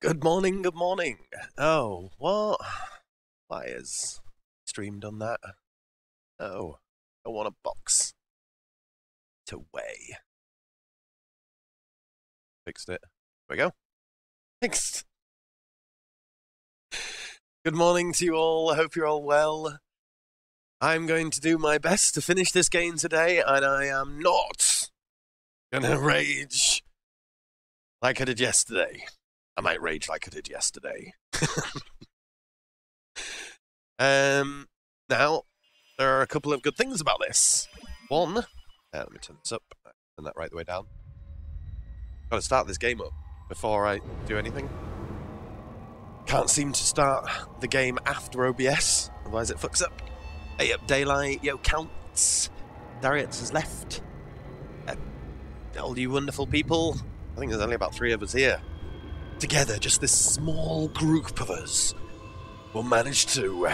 Good morning, good morning. Oh, what? Why is stream done that? Oh, I want a box to weigh. Fixed it. There we go. Fixed. Good morning to you all. I hope you're all well. I'm going to do my best to finish this game today, and I am not gonna rage like I did yesterday. I might rage like I did yesterday. Now, there are a couple of good things about this. One, let me turn this up, turn that right the way down. Gotta start this game up before I do anything. Can't seem to start the game after OBS, otherwise it fucks up. Hey up, Daylight, yo, Counts. Darius has left. All you wonderful people. I think there's only about 3 of us here. Together, just this small group of us will manage to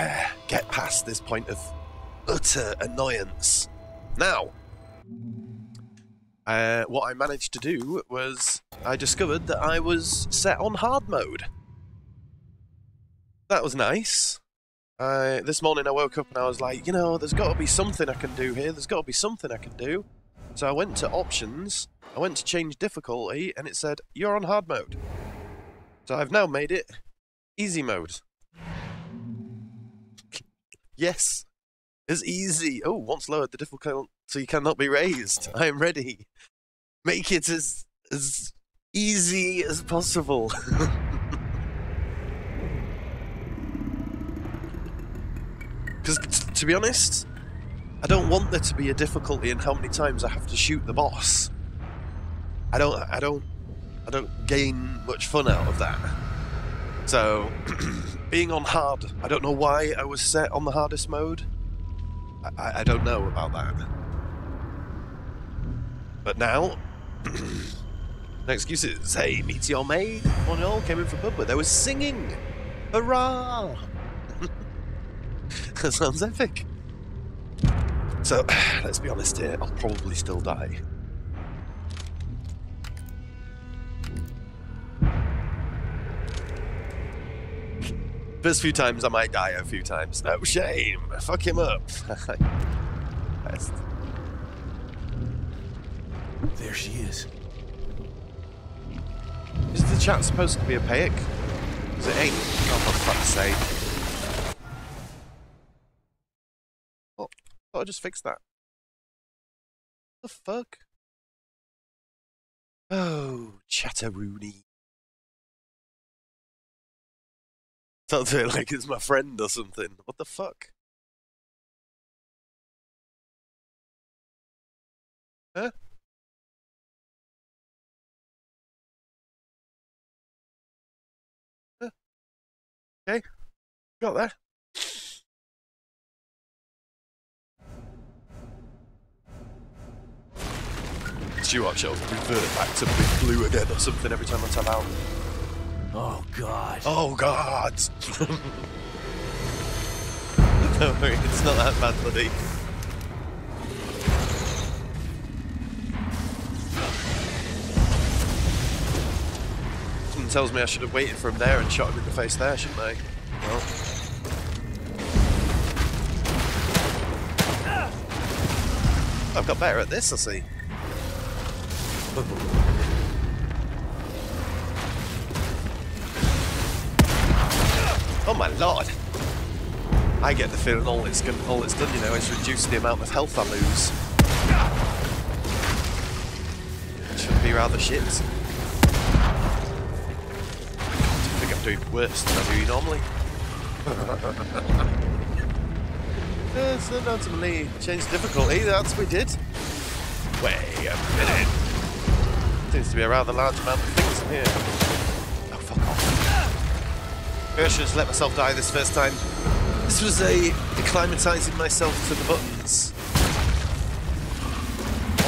get past this point of utter annoyance. Now, what I managed to do was I discovered that I was set on hard mode. That was nice. This morning I woke up and I was like, you know, there's got to be something I can do here. There's got to be something I can do. So I went to options, I went to change difficulty, and it said, you're on hard mode. So I've now made it easy mode. Yes, it's easy. Oh, once lowered, the difficulty cannot be raised. I am ready. Make it as easy as possible. Because, to be honest, I don't want there to be a difficulty in how many times I have to shoot the boss. I don't gain much fun out of that. So, being on hard, I don't know why I was set on the hardest mode. I don't know about that. But now, no excuses. Hey, Meteor Maid, one all came in for pub, but they were singing. Hurrah! That sounds epic. So, let's be honest here, I'll probably still die. First few times I might die a few times. No shame. Fuck him up. Best. There she is. Is the chat supposed to be archaic? Because it ain't. Oh, for fuck's sake. Oh, thought I just fixed that. The fuck? Oh, Chatteroony. Talk to it like it's my friend or something. What the fuck? Huh? Huh? Okay. Got that. You watch, I'll revert back to Big Blue again or something every time I tap out. Oh, God. Oh, God! Don't worry, it's not that bad, buddy. Someone tells me I should have waited for him there and shot him in the face there, shouldn't I? Well. I've got better at this, I see. Oh my lord! I get the feeling all it's done, you know, is reduce the amount of health I lose. Which should be rather shit. I think I'm doing worse than I do normally. So ultimately, change difficulty, that's what we did. Wait a minute. Seems to be a rather large amount of things in here. Oh, fuck off. Maybe I should just let myself die this first time. This was acclimatizing myself to the buttons.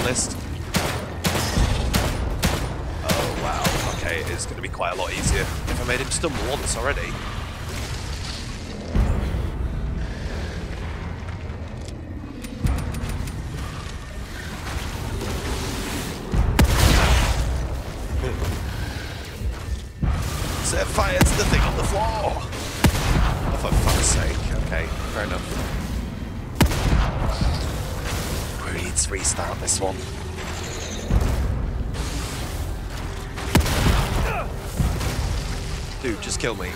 Honest. Oh, wow. Okay, it's going to be quite a lot easier. If I made him stumble once already. We need to restart this one. Dude, just kill me.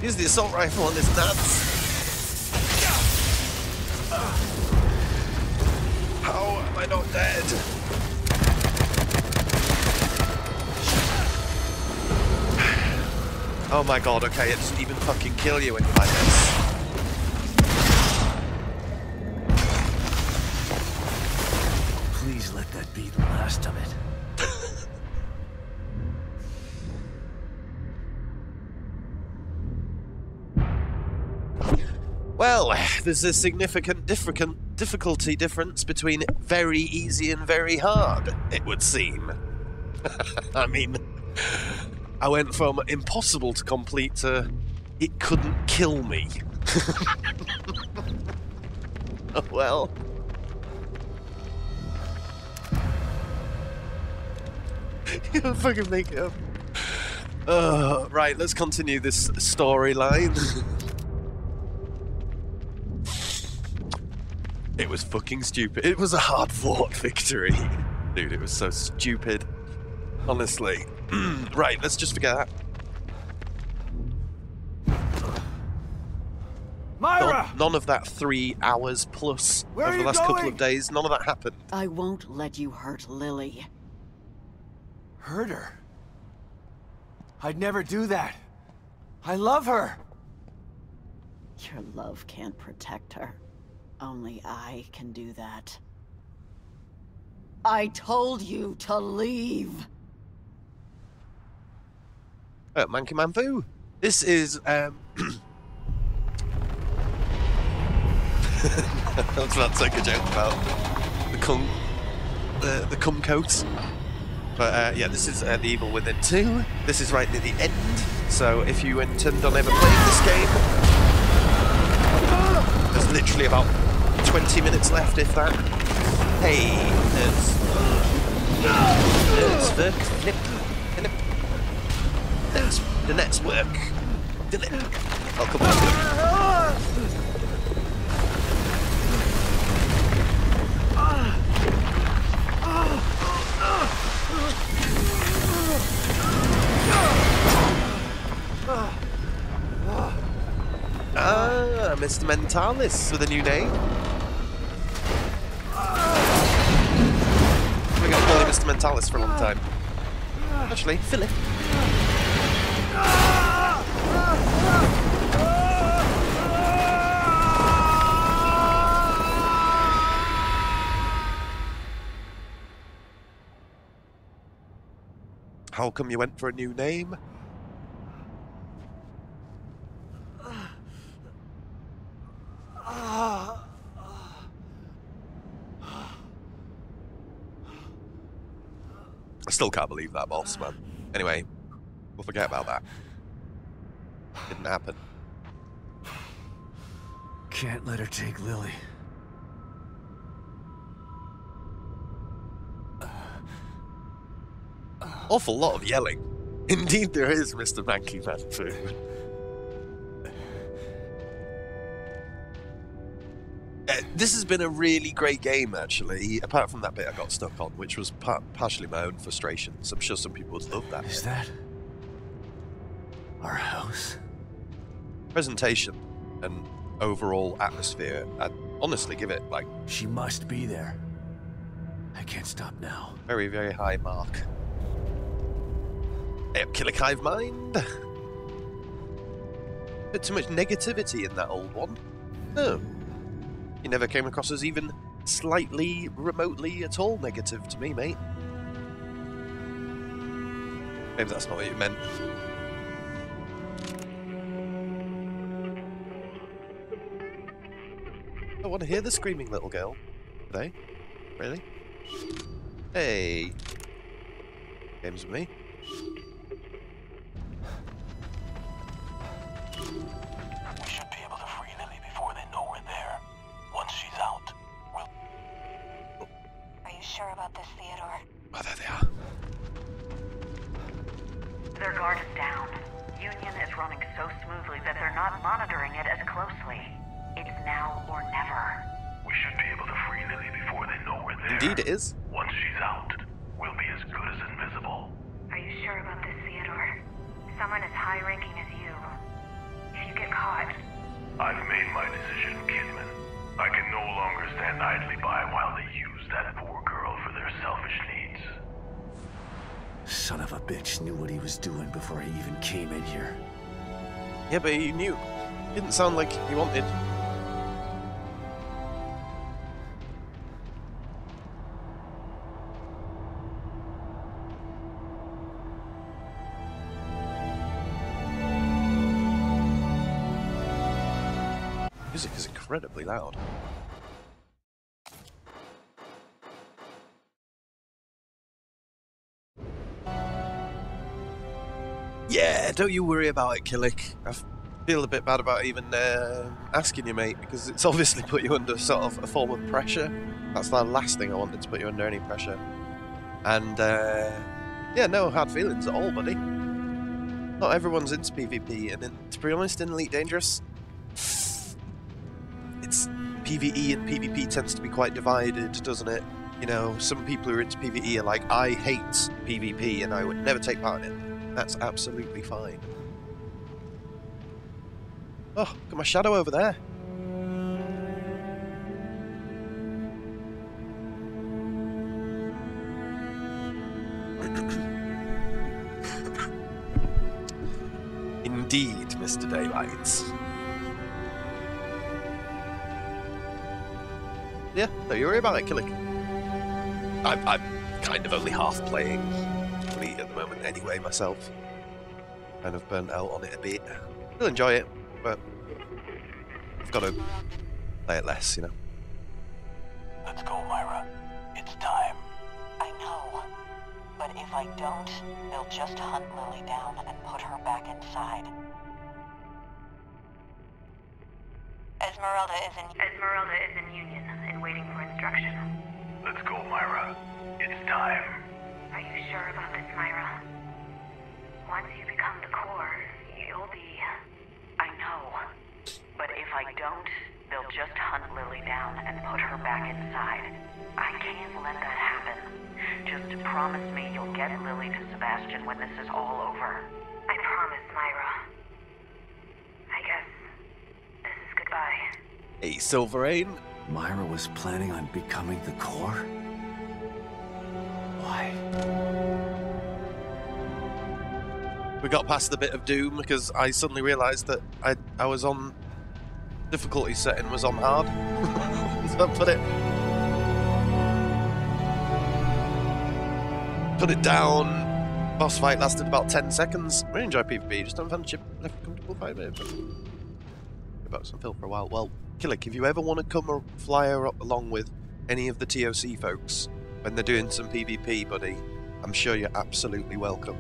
Use the assault rifle on this nuts. How am I not dead? Oh my god, okay, it doesn't even fucking kill you when you like this. Please let that be the last of it. Well, there's a significant difficulty difference between very easy and very hard, it would seem. I mean, I went from impossible to complete to it couldn't kill me. Oh well. You don't fucking make it up. Right, let's continue this storyline. It was fucking stupid. It was a hard-fought victory. Dude, it was so stupid. Honestly. Right, let's just forget that. Myra! None of that 3 hours plus Where over are the you last couple going? of days. None of that happened. I won't let you hurt Lily. Hurt her? I'd never do that. I love her. Your love can't protect her. Only I can do that. I told you to leave. Monkey Man Foo. This is I was about to make a joke about the cum coat. But yeah, this is The Evil Within 2. This is right near the end, so if you intend on ever playing this game, there's literally about 20 minutes left, if that. Hey, there's work, Philip. There's the next work, Philip. Oh, come on, Philip. Ah, Mr. Mentalis with a new name. We're going to call him Mr. Mentalis for a long time. Actually, Philip. How come you went for a new name? I still can't believe that, boss, man. Anyway, we'll forget about that. Didn't happen. Can't let her take Lily. Awful lot of yelling. Indeed there is, Mr. Manky Man Foo. This has been a really great game, actually, apart from that bit I got stuck on, which was partially my own frustrations. I'm sure some people would love that. Is that our house? Presentation and overall atmosphere, I'd honestly give it, like, She must be there. I can't stop now. very, very high mark. Hey, Killer Hive Mind. Bit too much negativity in that old one. Oh. You never came across as even slightly, remotely at all negative to me, mate. Maybe that's not what you meant. I want to hear the screaming little girl. Do they? Really? Hey. Games with me. We should be able to free Lily before they know we're there. Once she's out, we'll... Are you sure about this, Theodore? Oh, there they are. Their guard is down. Union is running so smooth. smoothly that they're not monitoring it as closely. It's now or never. We should be able to free Lily before they know we're there. Indeed it is. Once she's out, we'll be as good as invisible. Are you sure about this, Theodore? Someone as high-ranking as you. If you get caught... I've made my decision, Kidman. I can no longer stand idly by while they use that poor girl for their selfish needs. Son of a bitch knew what he was doing before he even came in here. Yeah, but he knew. Didn't sound like he wanted. Music is incredibly loud. Yeah, don't you worry about it, Killick. I feel a bit bad about even asking you, mate, because it's obviously put you under sort of a form of pressure. That's the last thing I wanted, to put you under any pressure. And, yeah, no hard feelings at all, buddy. Not everyone's into PvP, and to be honest, in Elite Dangerous, it's PvE and PvP tends to be quite divided, doesn't it? You know, some people who are into PvE are like, I hate PvP and I would never take part in it. That's absolutely fine. Oh, got my shadow over there. Indeed, Mr. Daylight. Yeah, don't you worry about it, Killick. I'm kind of only half playing Elite at the moment anyway, myself. Kind of burnt out on it a bit. Still enjoy it, but I've got to play it less, you know. Let's go, Myra. It's time. I know. But if I don't, they'll just hunt Lily down and put her back inside. Esmeralda is in Union and waiting for instruction. Let's go, Myra. It's time. Are you sure about this, Myra? Once you become the core, you'll be... I know. But if I don't, they'll just hunt Lily down and put her back inside. I can't let that happen. Just promise me you'll get Lily to Sebastian when this is all over. I promise, Myra. I guess this is goodbye. Hey, Silverane. Myra was planning on becoming the core? Why? We got past the bit of doom because I suddenly realised that I was on... difficulty setting was on hard. So I put it down. Boss fight lasted about 10 seconds. I really enjoy PvP, just don't find a comfortable fight with it. About some fill for a while. Well, Killick, if you ever want to come or fly along with any of the TOC folks when they're doing some PvP, buddy, I'm sure you're absolutely welcome.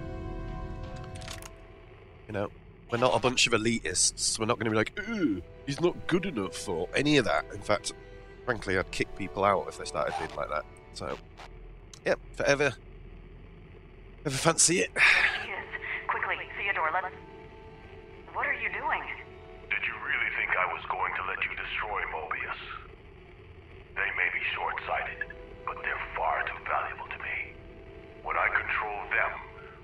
You know, we're not a bunch of elitists. We're not going to be like, ooh, he's not good enough or any of that. In fact, frankly, I'd kick people out if they started being like that. So, yeah, if I ever fancy it. Yes. Quickly, Theodore, let's... What are you doing? Did you really think I was going to let you destroy Mobius? They may be short-sighted, but they're far too valuable to me. When I control them,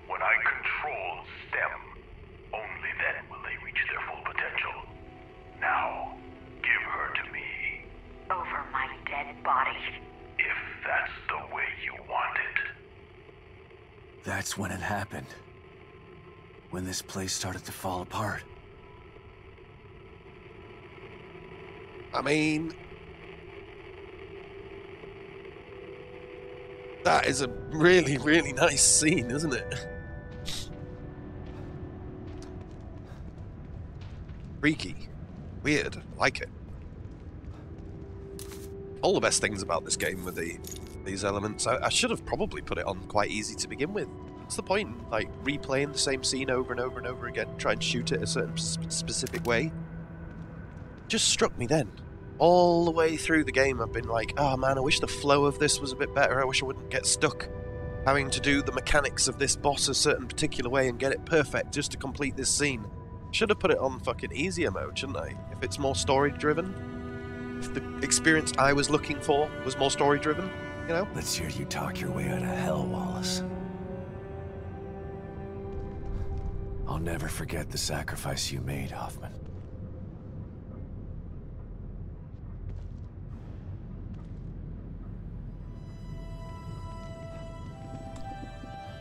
when I control STEM, only then will they reach their full potential. Now, give her to me. Over my dead body. If that's the way you want it. That's when it happened. When this place started to fall apart. I mean... that is a really, really nice scene, isn't it? Freaky. Weird. Like it. All the best things about this game were these elements. I should have probably put it on quite easy to begin with. What's the point in, like, replaying the same scene over and over and over again, try and shoot it a certain specific way? Just struck me then. All the way through the game I've been like, oh man, I wish the flow of this was a bit better. I wish I wouldn't get stuck having to do the mechanics of this boss a certain particular way and get it perfect just to complete this scene. Should have put it on fucking easier mode, shouldn't I? If it's more story driven. If the experience I was looking for was more story driven, you know? Let's hear you talk your way out of hell, Wallace. I'll never forget the sacrifice you made, Hoffman.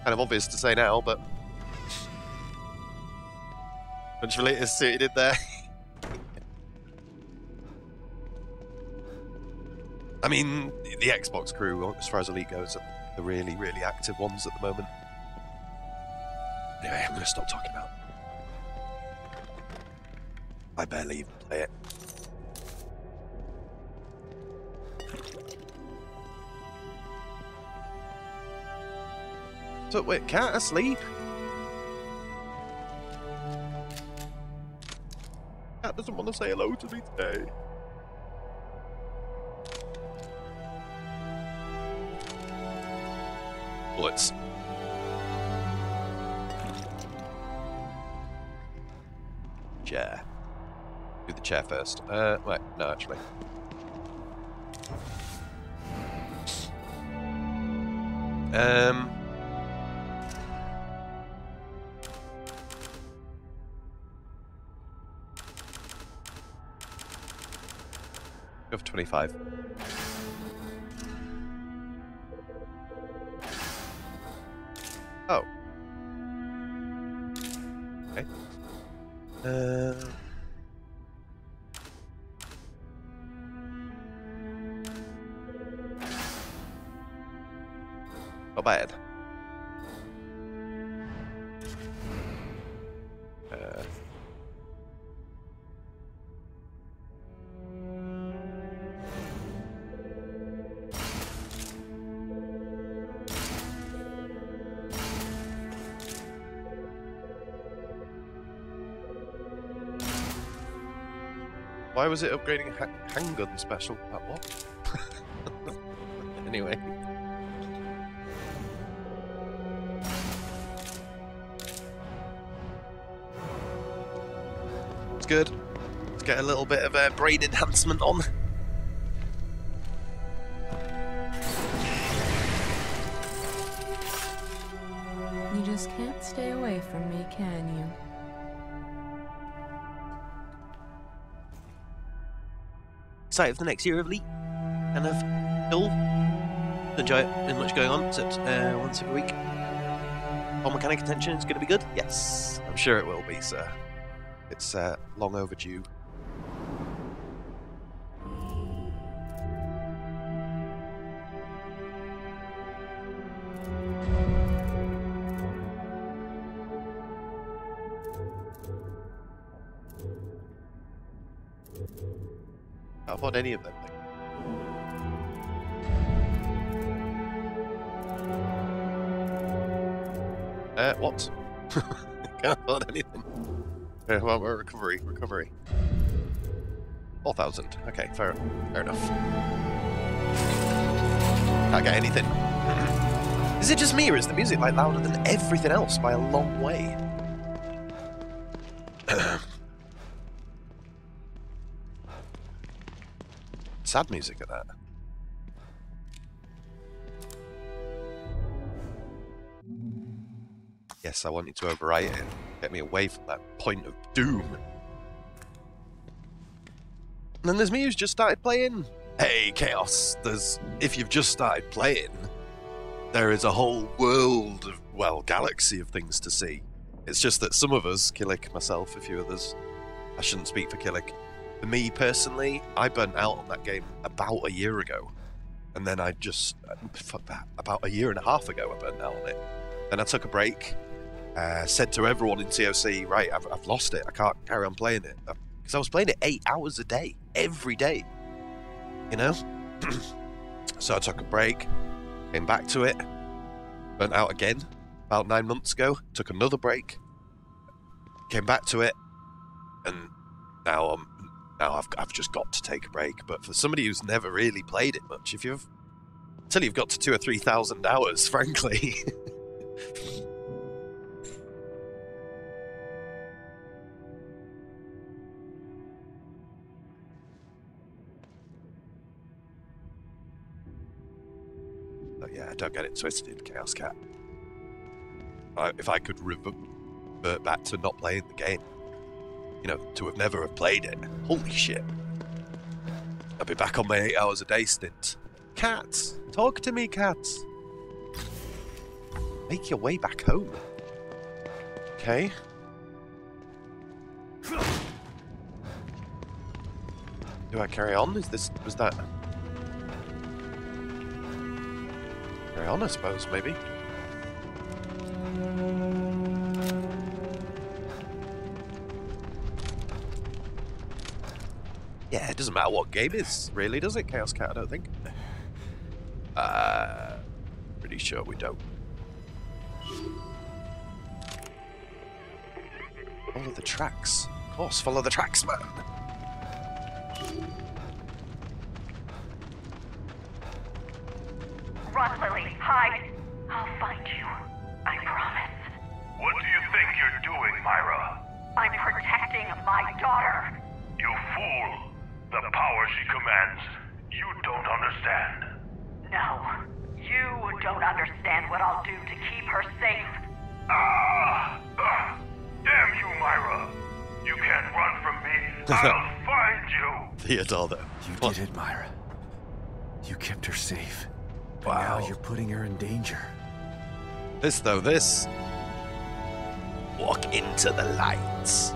Kind of obvious to say now, but much related to what you did there. I mean, the Xbox crew, as far as Elite goes, are the really, really active ones at the moment. Anyway, I'm going to stop talking about it. I barely even play it. So, wait, cat asleep? Cat doesn't want to say hello to me today. Bullets. Chair. Do the chair first. Wait, no, actually. Go for 25. Oh. Okay. Not bad. Why was it upgrading handgun special? What? Anyway. It's good. Let's get a little bit of a brain enhancement on. You just can't stay away from me, can you? Excited for the next year of Elite. Kind of dull. Enjoy it. There's much going on, except once every week. All mechanic attention is going to be good? Yes. I'm sure it will be, sir. It's long overdue. Can't afford any of them things. What? Can't afford anything. Well, recovery. 4,000. Okay, fair enough. Can't get anything. Is it just me, or is the music like louder than everything else by a long way? Sad music at that. Yes, I wanted to overwrite it. Get me away from that point of doom. And then there's me who's just started playing. Hey, Chaos, if you've just started playing, there is a whole world of, well, galaxy of things to see. It's just that some of us, Killick, myself, a few others, I shouldn't speak for Killick. For me personally, I burnt out on that game about a year ago. And then fuck that, about a year and a half ago I burnt out on it. Then I took a break, said to everyone in TOC, right, I've lost it, I can't carry on playing it. Because I was playing it 8 hours a day, every day, you know? So I took a break, came back to it, burnt out again about 9 months ago, took another break, came back to it, and now I've just got to take a break. But for somebody who's never really played it much, until you've got to 2,000 or 3,000 hours, frankly, don't get it twisted, Chaos Cat. If I could revert back to not playing the game, you know, to have never have played it, holy shit. I'd be back on my 8 hours a day stint. Cats! Talk to me, cats! Make your way back home. Okay. Do I carry on? Was that... Carry on, I suppose, maybe. Yeah, it doesn't matter what game it is, really, does it, Chaos Cat? I don't think. Pretty sure we don't. Follow the tracks. Of course, follow the tracks, man. Run, Lily. Hide. I'll find you. I promise. What do you think you're doing, Myra? I'm protecting my daughter. You fool! The power she commands, you don't understand. No. You don't understand what I'll do to keep her safe. Damn you, Myra! You can't run from me. I'll find you. Theodore, though. You did it, Myra. You kept her safe. But Wow. now you're putting her in danger. This. Walk into the lights.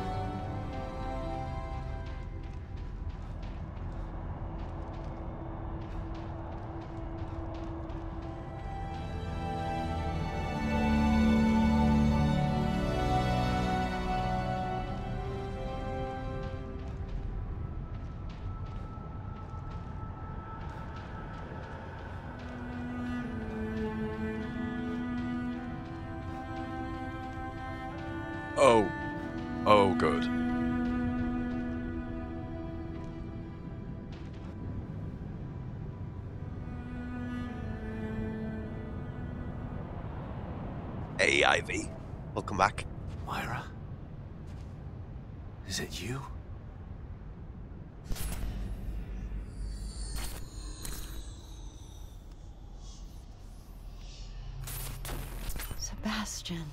Oh, good. Hey, Ivy. Welcome back. Myra? Is it you? Sebastian.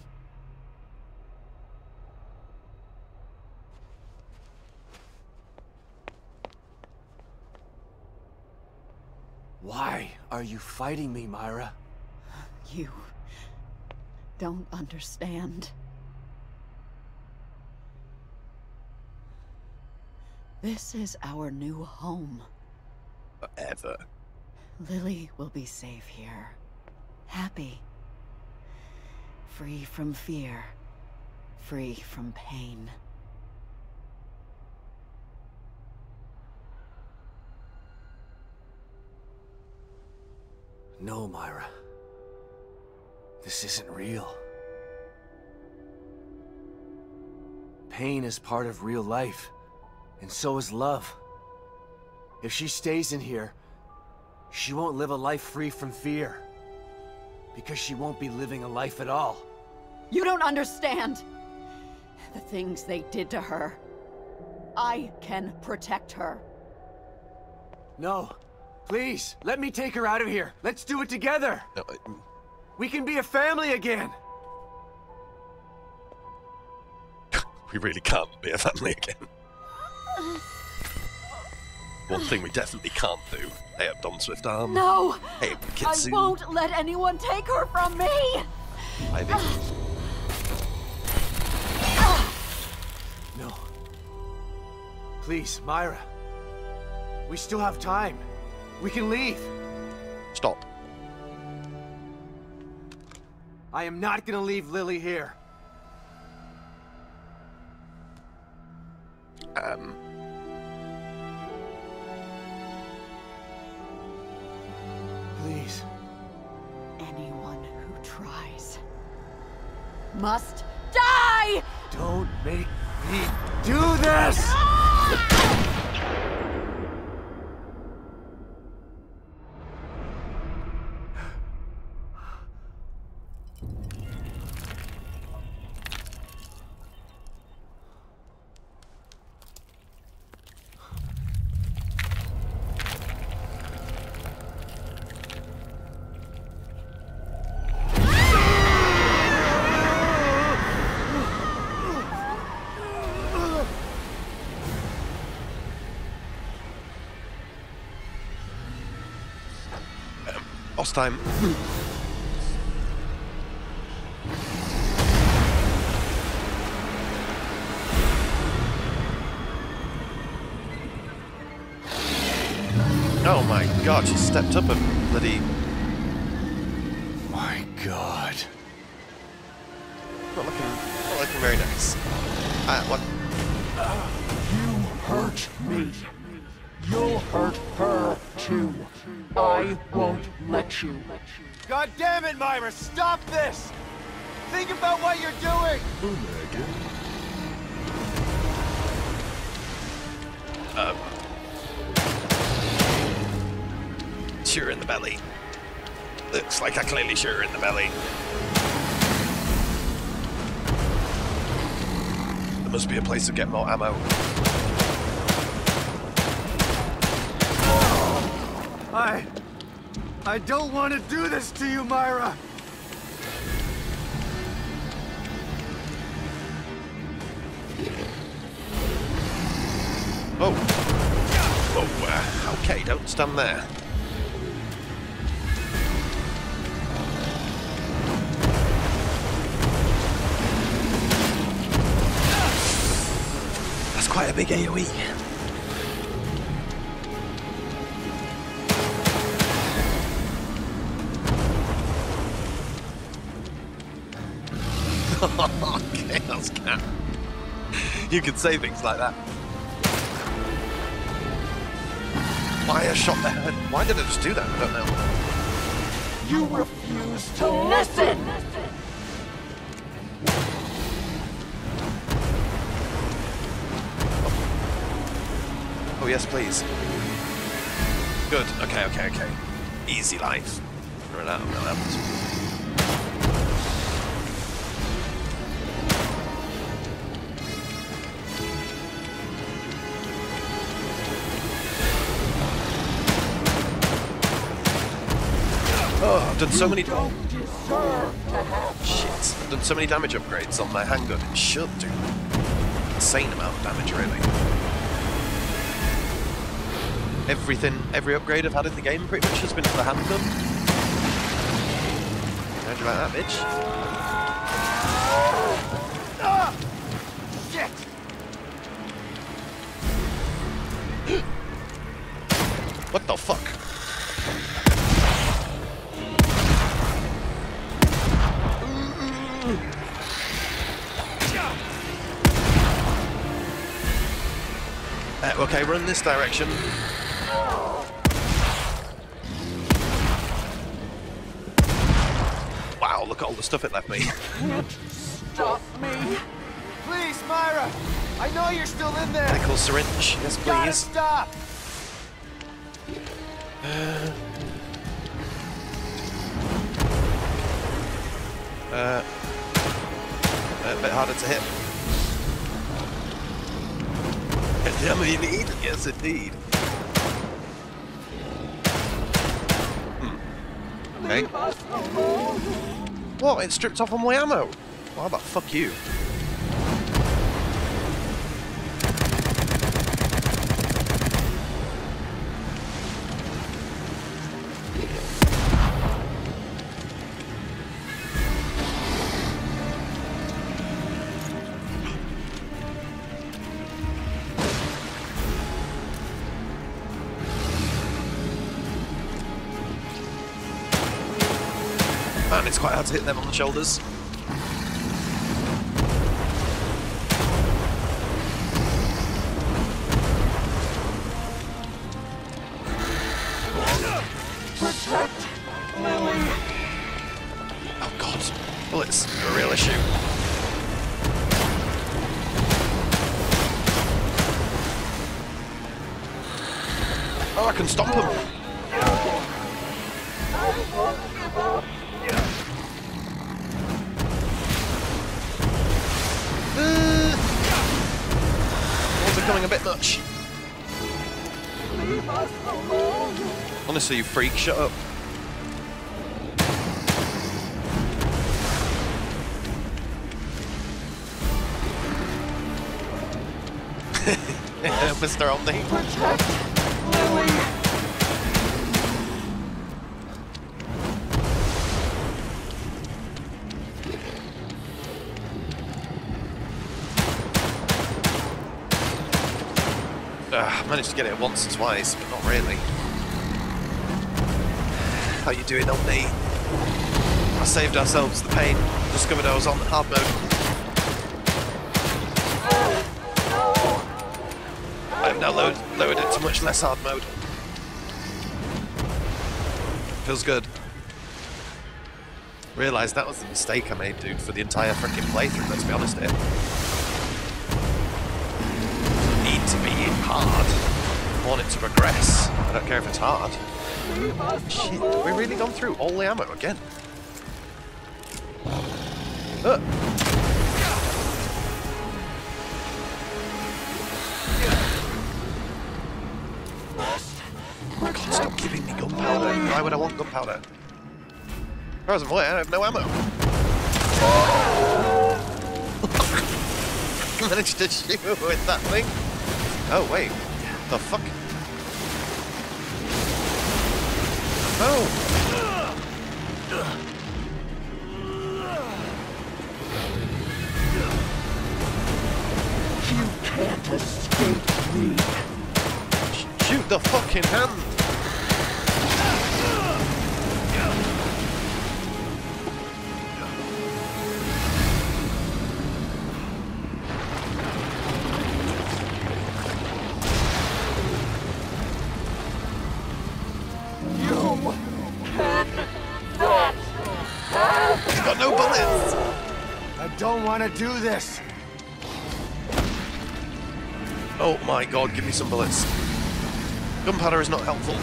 Why are you fighting me, Myra? You don't understand. This is our new home. Forever. Lily will be safe here. Happy. Free from fear. Free from pain. No, Myra. This isn't real. Pain is part of real life, and so is love. If she stays in here, she won't live a life free from fear. Because she won't be living a life at all. You don't understand! The things they did to her. I can protect her. No. Please, let me take her out of here. Let's do it together. No, We can be a family again. we really can't be a family again. One thing we definitely can't do. Hey up, Don Swift Arm. No! Hey, I Kitsu. won't let anyone take her from me! Ivy. No. Please, Myra. We still have time. We can leave. Stop. I am not gonna leave Lily here. Please. Anyone who tries must die! Don't make me do this! Boss time. Oh my god, she stepped up a bloody... My God. Not looking very nice. What? You hurt me. You'll hurt her, too. I won't let you. God damn it, Myra! Stop this! Think about what you're doing! Shoot her in the belly. Looks like I clearly shoot her in the belly. There must be a place to get more ammo. I don't want to do this to you, Myra! Oh. Oh, okay, don't stand there. That's quite a big AoE. Chaos Cat. You can say things like that. Why I shot the head? Why did I just do that? I don't know. You refuse to listen! Oh yes, please. Good. Okay. Easy life. Run out of my levels. Oh, I've done so many... Shit. I've done so many damage upgrades on my handgun. It should do an insane amount of damage, really. Every upgrade I've had in the game pretty much has been for the handgun. How'd you like that, bitch? Shit! What the fuck? Okay, run this direction. Wow, look at all the stuff it left me. Can't stop me. Please, Myra! I know you're still in there! Medical syringe, yes Gotta please. stop! A bit harder to hit. Get the ammo you need? Yes, indeed. Okay. What? It stripped off all my ammo? Well, how about fuck you? Man, it's quite hard to hit them on the shoulders. Protect Lily. Oh god, bullets are a real issue. Oh, I can stomp them. One's becoming a bit much. Honestly, you freak, shut up. Mr. Omni. Protect Lily. I managed to get it once or twice, but not really. How you doing, old me? I saved ourselves the pain. Discovered I was on hard mode. I have now lowered it to much less hard mode. Feels good. Realised that was the mistake I made, dude, for the entire freaking playthrough, let's be honest here. Need to be hard. I want it to progress. I don't care if it's hard. Shit, have we really gone through all the ammo again? Stop giving me gunpowder. Why would I want gunpowder? As far as I'm aware, I have no ammo. I managed to shoot with that thing. Oh, wait. The fuck? Oh! You can't escape me. Shoot the fucking hand! Got no bullets! I don't want to do this. Oh my god, give me some bullets. Gunpowder is not helpful.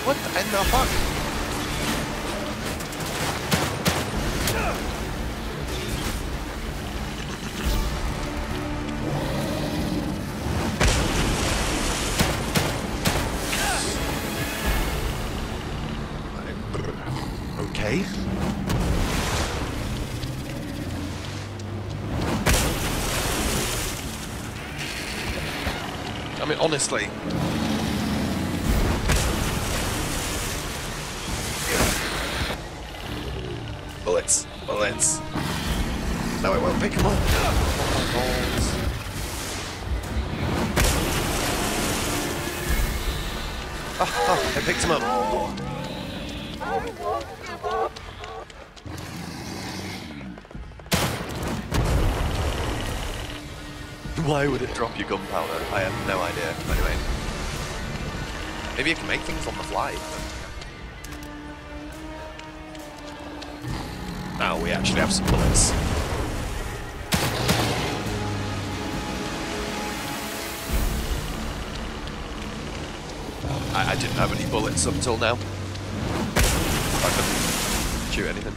What in the fuck? Okay. I mean, honestly. Bullets. Bullets. No, I won't pick them up. Oh, balls. Oh, I picked him up. Why would it drop your gunpowder? I have no idea. Anyway. Maybe you can make things on the fly. Now we actually have some bullets. I didn't have any bullets up until now. I couldn't shoot anything.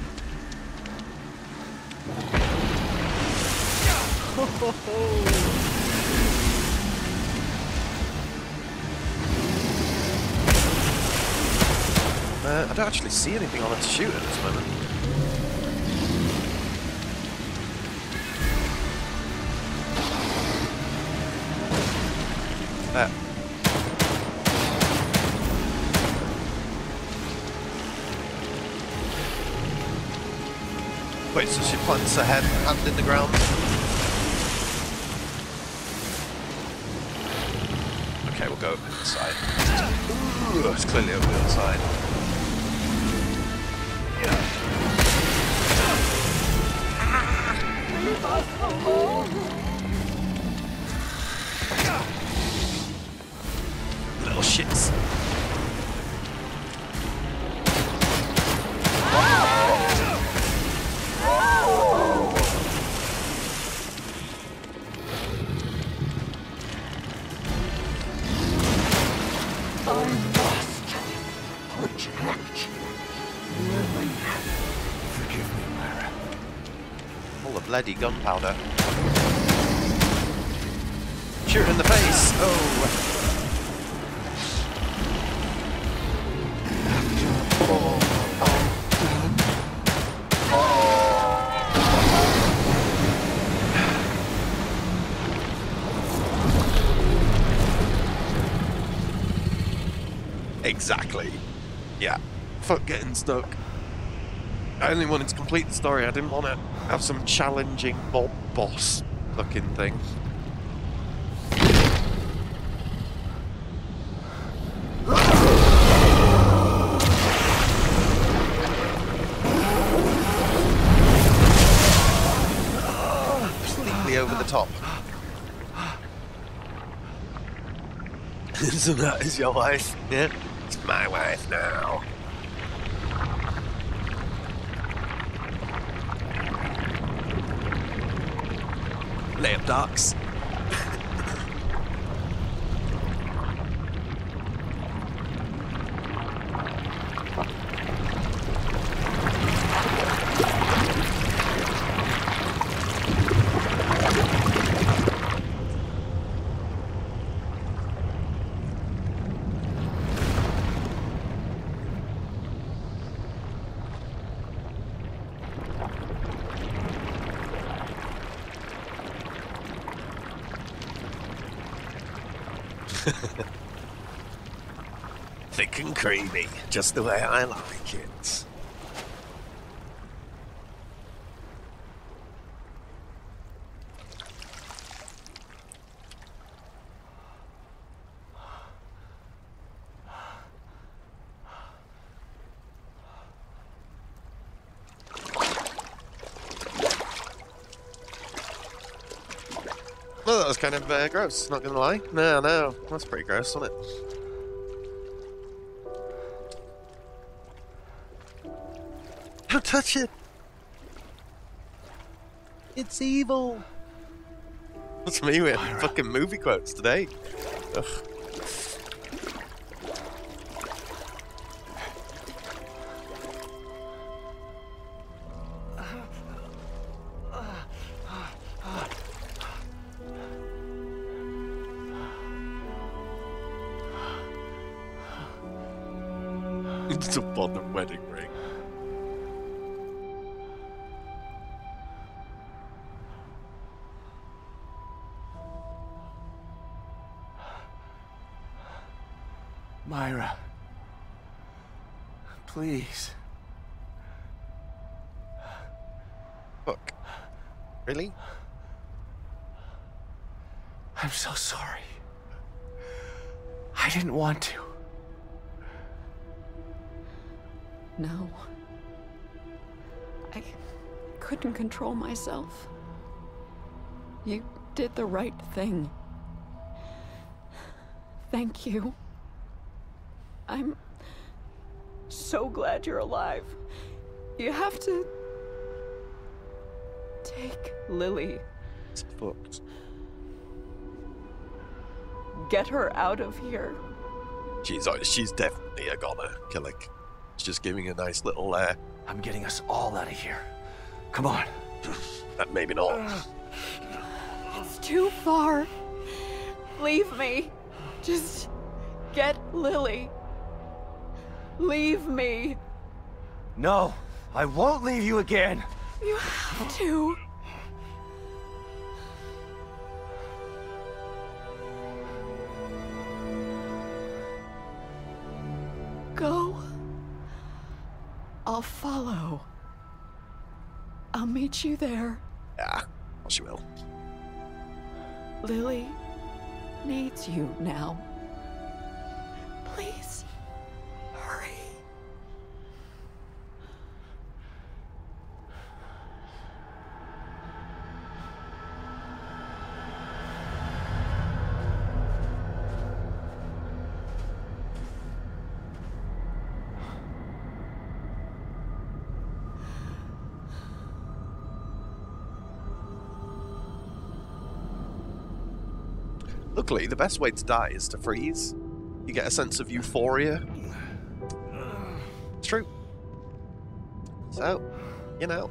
I don't actually see anything on it to shoot at this moment. Wait, so she plants her hand in the ground? Okay, we'll go over the side. Ooh, it's clearly over the other side. Little shits. Bloody gunpowder. Shoot her in the face! Oh! Exactly. Yeah. Fuck getting stuck. I only wanted to complete the story. I didn't want to have some challenging mob boss looking thing. Completely over the top. So that is your wife? Yeah? It's my wife now. Lay up darks. Thick and creamy, just the way I like it. Well, that was kind of gross, not gonna lie. No, that's pretty gross, wasn't it? Don't touch it! It's evil! That's me with fucking movie quotes today. Ugh. It's upon the wedding ring. Myra. Please. Fuck. Really? I'm so sorry. I didn't want to. No. I couldn't control myself. You did the right thing. Thank you. I'm so glad you're alive. You have to take Lily. It's fucked. Get her out of here. She's definitely a goner, Killick. She's just giving a nice little I'm getting us all out of here. Come on. maybe not. It's too far. Leave me. Just get Lily. Leave me. No, I won't leave you again. You have to. Go. I'll follow. I'll meet you there. Yeah, well, she will. Lily needs you now. Please, hurry. Luckily, the best way to die is to freeze. You get a sense of euphoria. It's true. So, you know,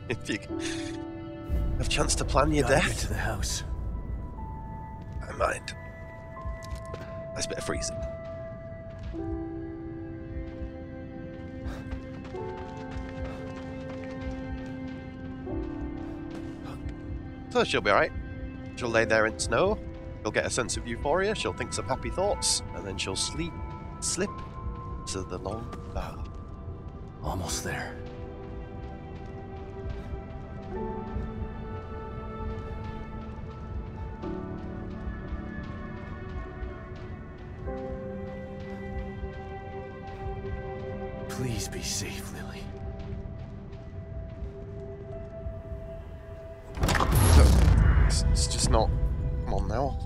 if you have a chance to plan your Gotta death, get to the house. I don't mind. Nice bit of freezing. So she'll be alright. She'll lay there in snow, She'll get a sense of euphoria, she'll think some happy thoughts, and then she'll slip to the long dark. Almost there. Please be safe, Lily. It's just not... Come on now.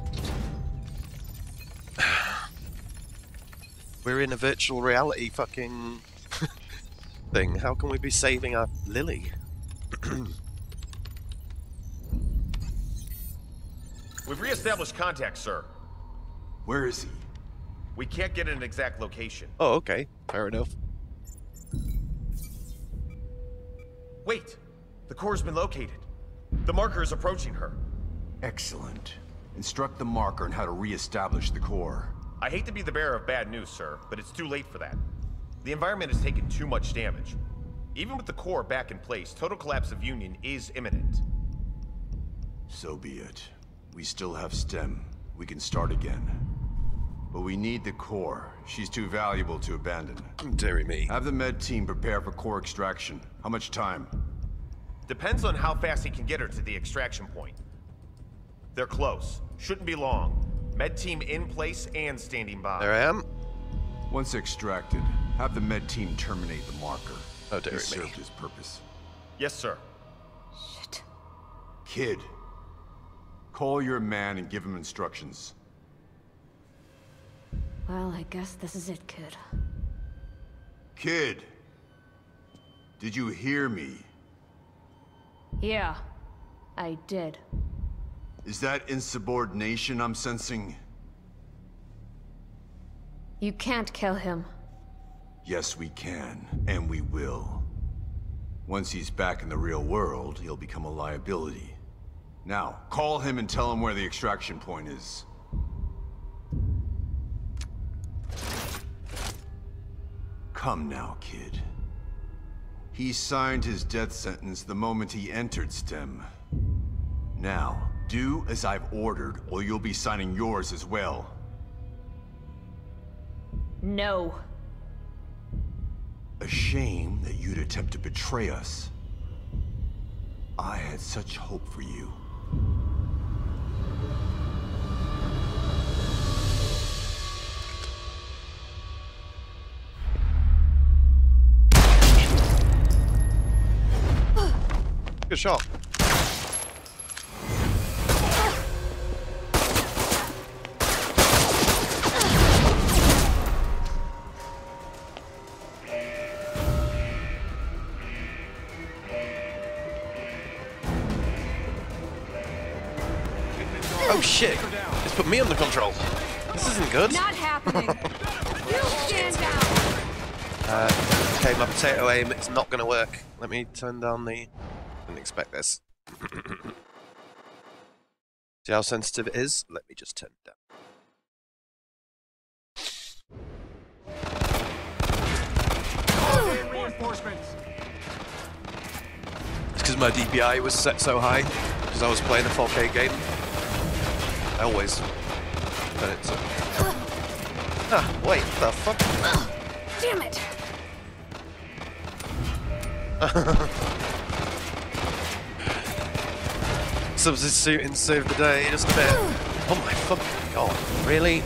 We're in a virtual reality fucking thing. How can we be saving our Lily? We've re-established contact, sir. Where is he? We can't get an exact location. Oh, okay. Fair enough. Wait! The core's been located. The marker is approaching her. Excellent. Instruct the marker on how to re-establish the core. I hate to be the bearer of bad news, sir, but it's too late for that. The environment has taken too much damage. Even with the core back in place, total collapse of Union is imminent. So be it. We still have STEM. We can start again. But we need the core. She's too valuable to abandon. Deary me. Have the med team prepare for core extraction. How much time? Depends on how fast he can get her to the extraction point. They're close. Shouldn't be long. Med team in place and standing by. There I am. Once extracted, have the med team terminate the marker. Oh, dearie This me. served his purpose. Yes, sir. Shit. Kid, call your man and give him instructions. Well, I guess this is it, kid. Kid! Did you hear me? Yeah, I did. Is that insubordination I'm sensing? You can't kill him. Yes, we can, and we will. Once he's back in the real world, he'll become a liability. Now, call him and tell him where the extraction point is. Come now, kid. He signed his death sentence the moment he entered STEM. Now, do as I've ordered, or you'll be signing yours as well. No. A shame that you'd attempt to betray us. I had such hope for you. Good shot. Oh shit! It's put me under control. This isn't good. Not happening. You stand down. Okay, my potato aim, it's not going to work. Let me turn down the... Didn't expect this. See how sensitive it is? Let me just turn it down. Reinforcements. It's because my DPI was set so high, because I was playing a 4K game. I always turn it to... Ah, wait, the fuck? Damn it. Substituting to save the day just a bit. Oh my fucking god, really?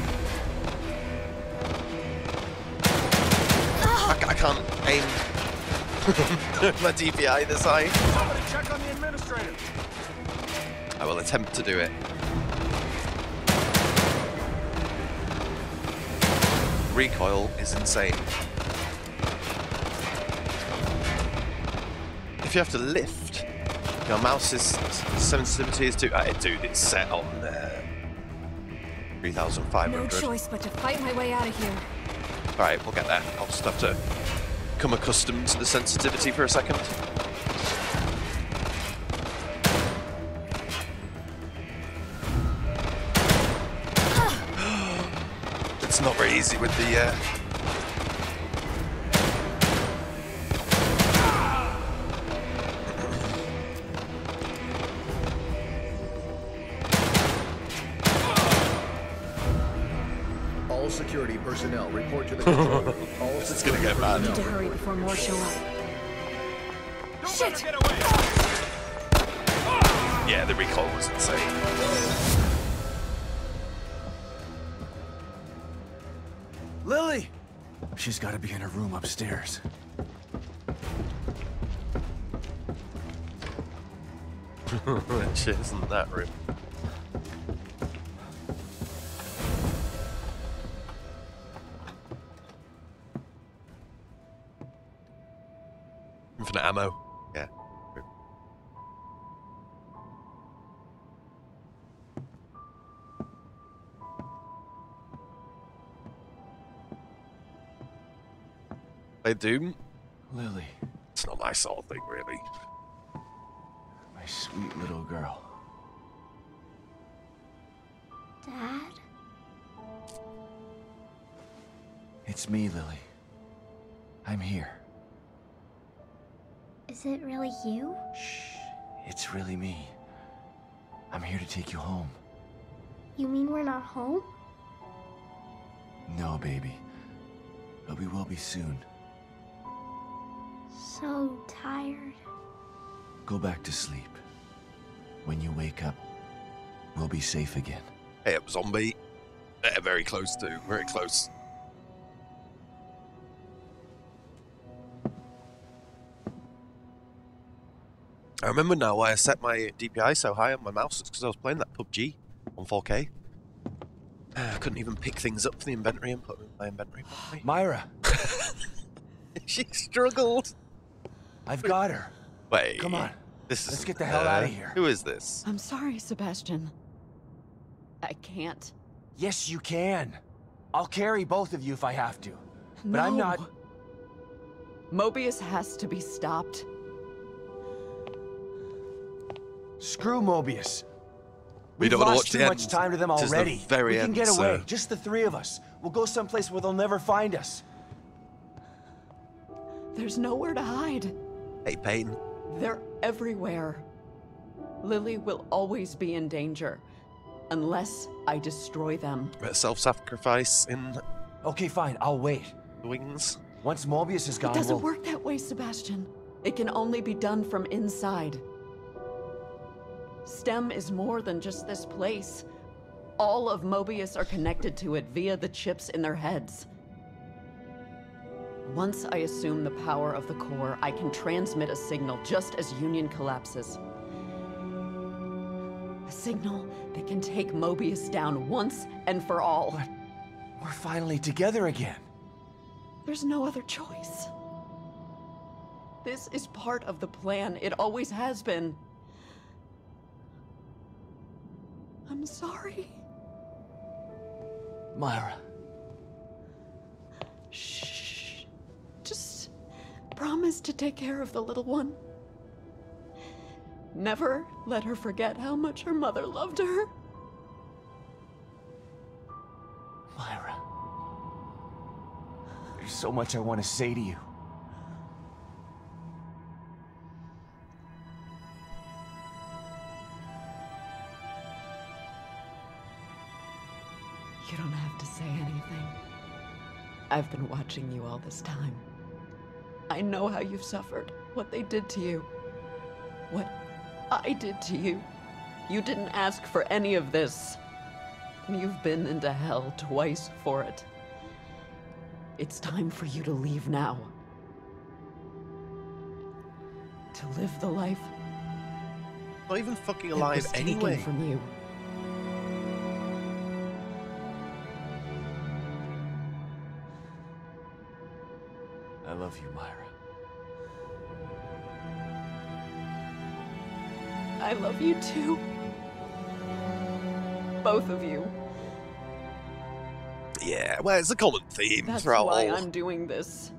I can't aim my DPI this high. Somebody check on the administrator. I will attempt to do it. Recoil is insane. If you have to lift, your mouse's sensitivity is too... dude, it's set on 3,500. No choice but to fight my way out of here. Alright, we'll get there. I'll just have to become accustomed to the sensitivity for a second. It's not very easy with the... All security personnel report to the control room. All It's gonna get bad. We need to hurry before more show up. Shit! Yeah, the recoil was insane. Lily! She's got to be in her room upstairs. Shit, isn't that room? Infinite ammo. Yeah. Play Doom? Lily, It's not my sort of thing, really. my sweet little girl. Dad? It's me, Lily. I'm here. Is it really you? Shh. It's really me. I'm here to take you home. You mean we're not home? No, baby. But we will be soon. So tired. Go back to sleep. When you wake up, we'll be safe again. Hey, up, zombie. Very close to. Very close. I remember now why I set my DPI so high on my mouse. It's because I was playing that PUBG on 4K. I couldn't even pick things up for the inventory and put them in my inventory properly. Myra! She struggled. I've got her. Wait. Come on. Let's get the hell out of here. Who is this? I'm sorry, Sebastian. I can't. Yes, you can. I'll carry both of you if I have to. But No. I'm not... Mobius has to be stopped. Screw Mobius. We We've don't wanna lost watch too the much end. time to them It is the already. very we can end, get away, sir. just the three of us. We'll go someplace where they'll never find us. There's nowhere to hide. Hey, Payne. They're everywhere. Lily will always be in danger. Unless I destroy them. Self-sacrifice in Okay, fine. I'll wait. the wings. Once Mobius is gone, It doesn't we'll... work that way, Sebastian. It can only be done from inside. STEM is more than just this place. All of Mobius are connected to it via the chips in their heads. Once I assume the power of the core, I can transmit a signal just as Union collapses. A signal that can take Mobius down once and for all. But we're finally together again. There's no other choice. This is part of the plan. It always has been. I'm sorry. Myra. Shh. Just promise to take care of the little one. Never let her forget how much her mother loved her. Myra. There's so much I want to say to you. You don't have to say anything. I've been watching you all this time. I know how you've suffered, what they did to you, what I did to you. You didn't ask for any of this. You've been into hell twice for it. It's time for you to leave now. To live the life Not even fucking that alive was taken anyway. from you. I love you, Myra. I love you too. Both of you. Yeah, well, it's a common theme That's throughout why all. I'm doing this.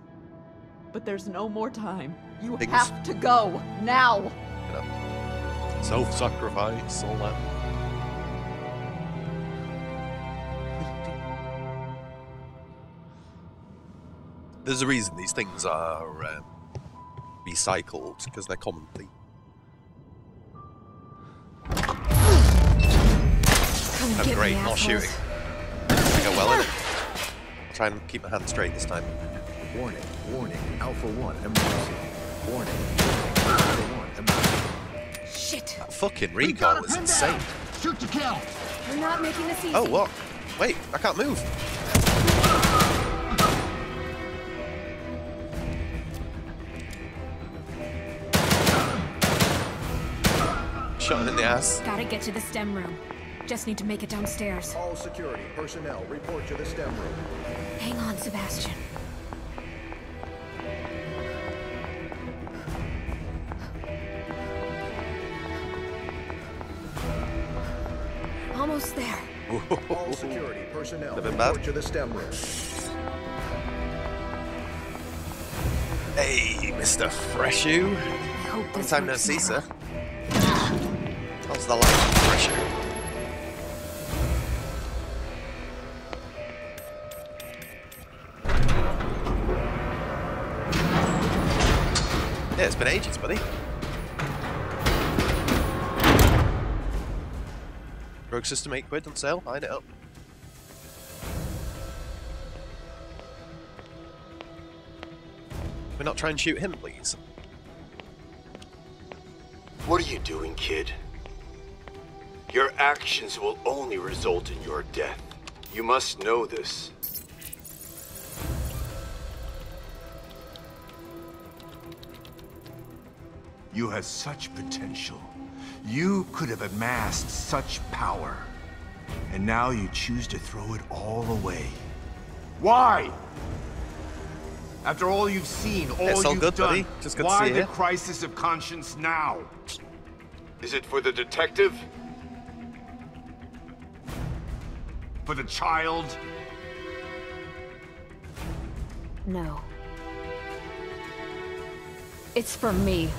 But there's no more time. You Things. have to go now. You know, self-sacrifice, all that. There's a reason these things are recycled, because they're common themes. Come That's get great, me, not assholes. shooting. Go well in it. try and keep my hand straight this time. Warning, warning, Alpha 1 emergency. Warning, Alpha 1 emergency. Shit! That fucking recoil is insane. Shoot to kill. We're not making this easy. Oh, what? Wait, I can't move. Shot him in the ass. Gotta get to the STEM room. Just need to make it downstairs. All security personnel report to the STEM room. Hang on, Sebastian. Almost there. All security personnel Living report bad. to the STEM room. Hey, Mr. Freshu. I hope Long this time no works, see, Myra. sir. How's the life, Freshu? Yeah, it's been ages, buddy. Rogue system 8 quid on sale, line it up. Can we not try and shoot him, please? What are you doing, kid? Your actions will only result in your death. You must know this. You had such potential. You could have amassed such power. And now you choose to throw it all away. Why? After all you've seen, all all you've good, done, buddy. Just good to why see the you. crisis of conscience now? Is it for the detective? For the child? No. It's for me.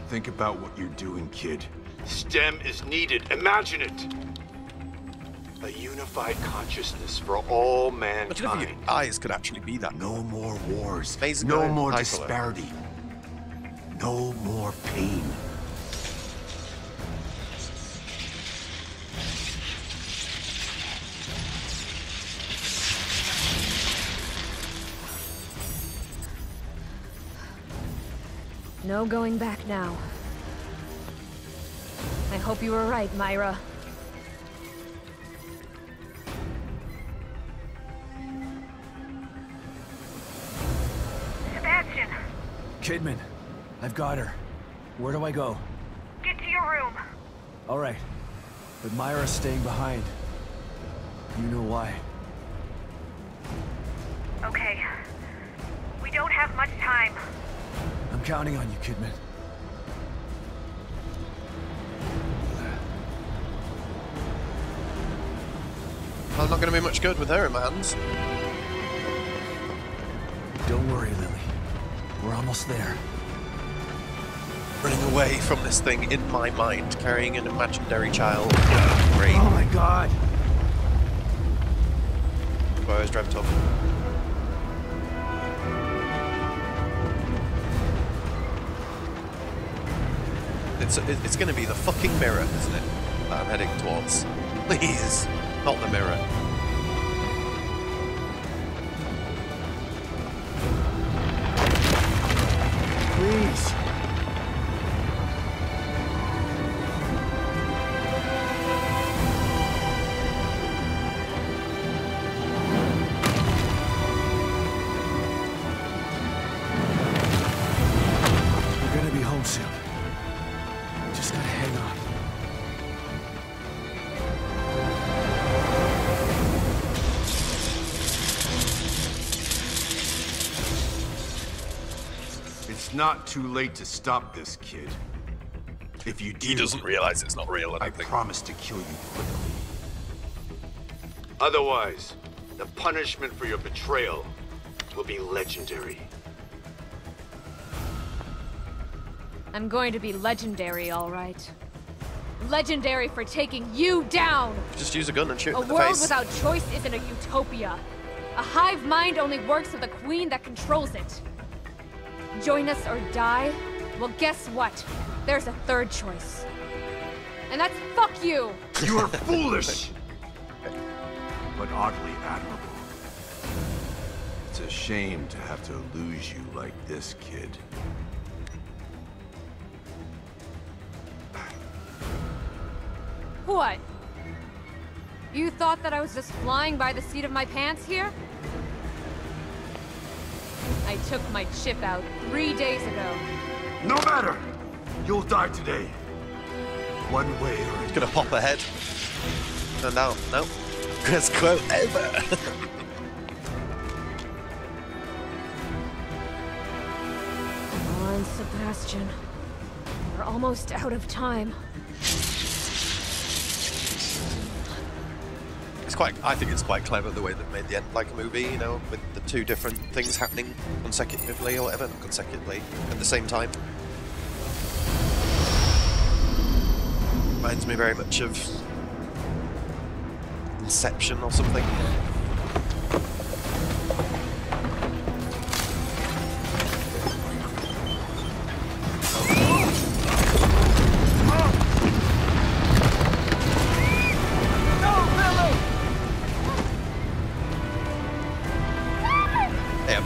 Think about what you're doing, kid. STEM is needed. Imagine it. A unified consciousness for all Imagine if your mankind. eyes could actually be that. No more wars. Amazing No guy. more Eye colour. disparity. No more pain. No going back now. I hope you were right, Myra. Sebastian, Kidman, I've got her. Where do I go? get to your room. All right. But Myra's staying behind. You know why. Okay. We don't have much time. I'm counting on you, Kidman. I'm not going to be much good with her in my hands. Don't worry, Lily. We're almost there. Running away from this thing in my mind, carrying an imaginary child. Great. Oh my god! I always dreamt of. It's going to be the fucking mirror, isn't it? That I'm heading towards. Please, not the mirror. Please! We're gonna be home soon. Just gotta hang on. It's not too late to stop this, kid. If you do, He doesn't realize it's not real, I I don't think. promise to kill you quickly. Otherwise, the punishment for your betrayal will be legendary. I'm going to be legendary, all right. Legendary for taking you down! Just use a gun and shoot A him in the world face. without choice isn't a utopia. A hive mind only works with a queen that controls it. Join us or die? Well, guess what? There's a third choice. And that's fuck you! You are foolish! But oddly admirable. It's a shame to have to lose you like this, kid. What? You thought that I was just flying by the seat of my pants here? I took my chip out 3 days ago. No matter! You'll die today. One way or another. It's gonna pop ahead. No, no. Best quote ever. Come on, Sebastian. We're almost out of time. I think it's quite clever the way they've made the end like a movie, you know, with the two different things happening consecutively or whatever, not consecutively, at the same time. Reminds me very much of Inception or something.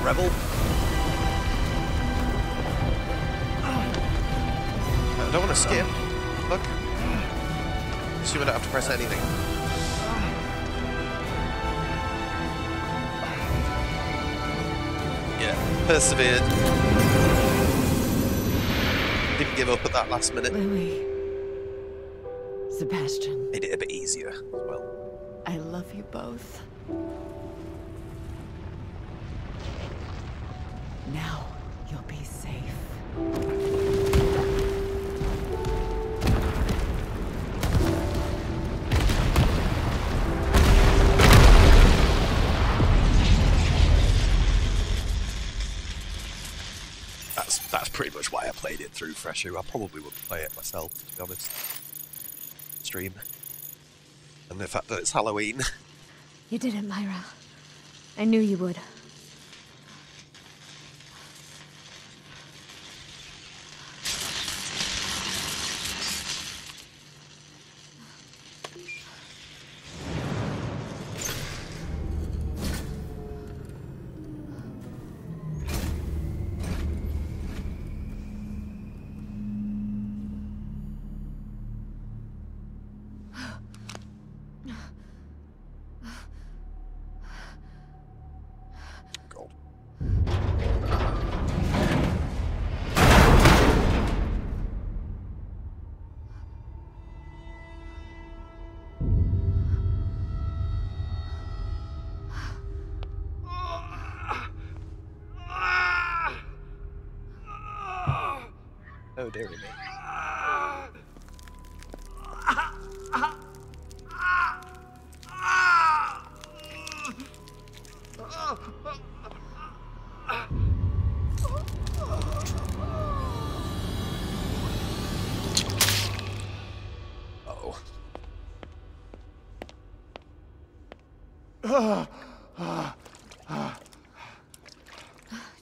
Rebel. I don't want to skip. Look. So we don't have to press anything. Yeah, persevered. Didn't give up at that last minute. Lily. Sebastian. Made it a bit easier as well. I love you both. Now you'll be safe. That's pretty much why I played it through fresh. I probably wouldn't play it myself, to be honest. Stream. And the fact that it's Halloween. You did it, Myra. I knew you would. Oh dearie me.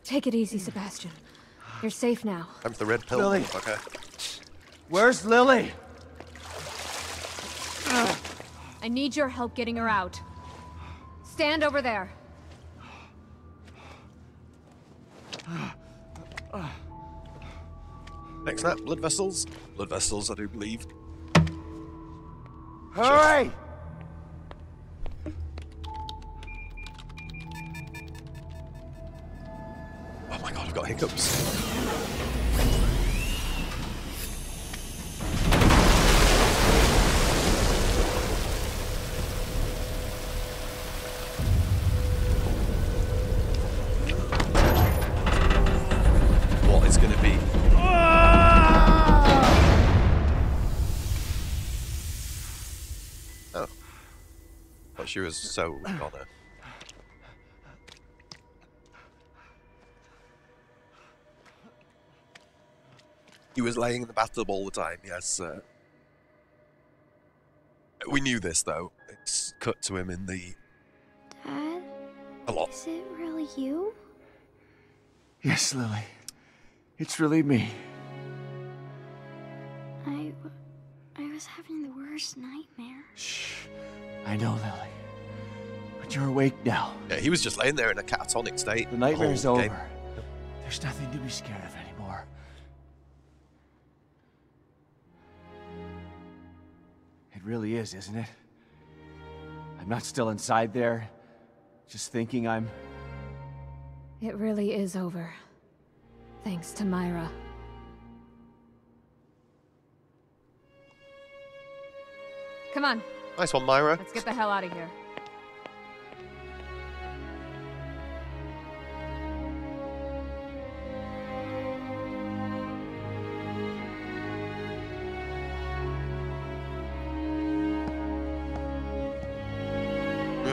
Take it easy, Sebastian. You're safe now. I'm the red pill. Lily. Okay. Where's Lily? I need your help getting her out. Stand over there. Next snap, blood vessels. Blood vessels, I do believe. Hurry! Oh my god, I've got hiccups. What is going to be? Oh. Thought she was so gonna. He was laying in the bathtub all the time, yes. We knew this, though. It's cut to him in the... Dad? A lot. Is it really you? Yes, Lily. It's really me. I was having the worst nightmare. Shh. I know, Lily. But you're awake now. Yeah, he was just laying there in a catatonic state. The nightmare's whole over. game. There's nothing to be scared of anymore. It really is, isn't it? I'm not still inside there, just thinking I'm... It really is over. Thanks to Myra. Come on. Nice one, Myra. Let's get the hell out of here.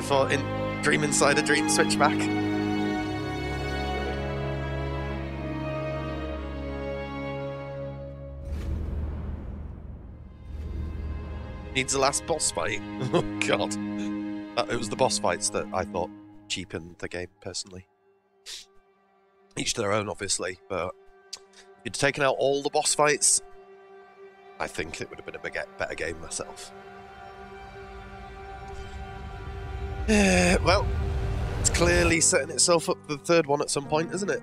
For in Dream Inside a Dream switchback. Needs a last boss fight. Oh god. It was the boss fights that I thought cheapened the game, personally. Each to their own, obviously, but if you'd taken out all the boss fights, I think it would have been a better game myself. Well, it's clearly setting itself up for the third one at some point, isn't it?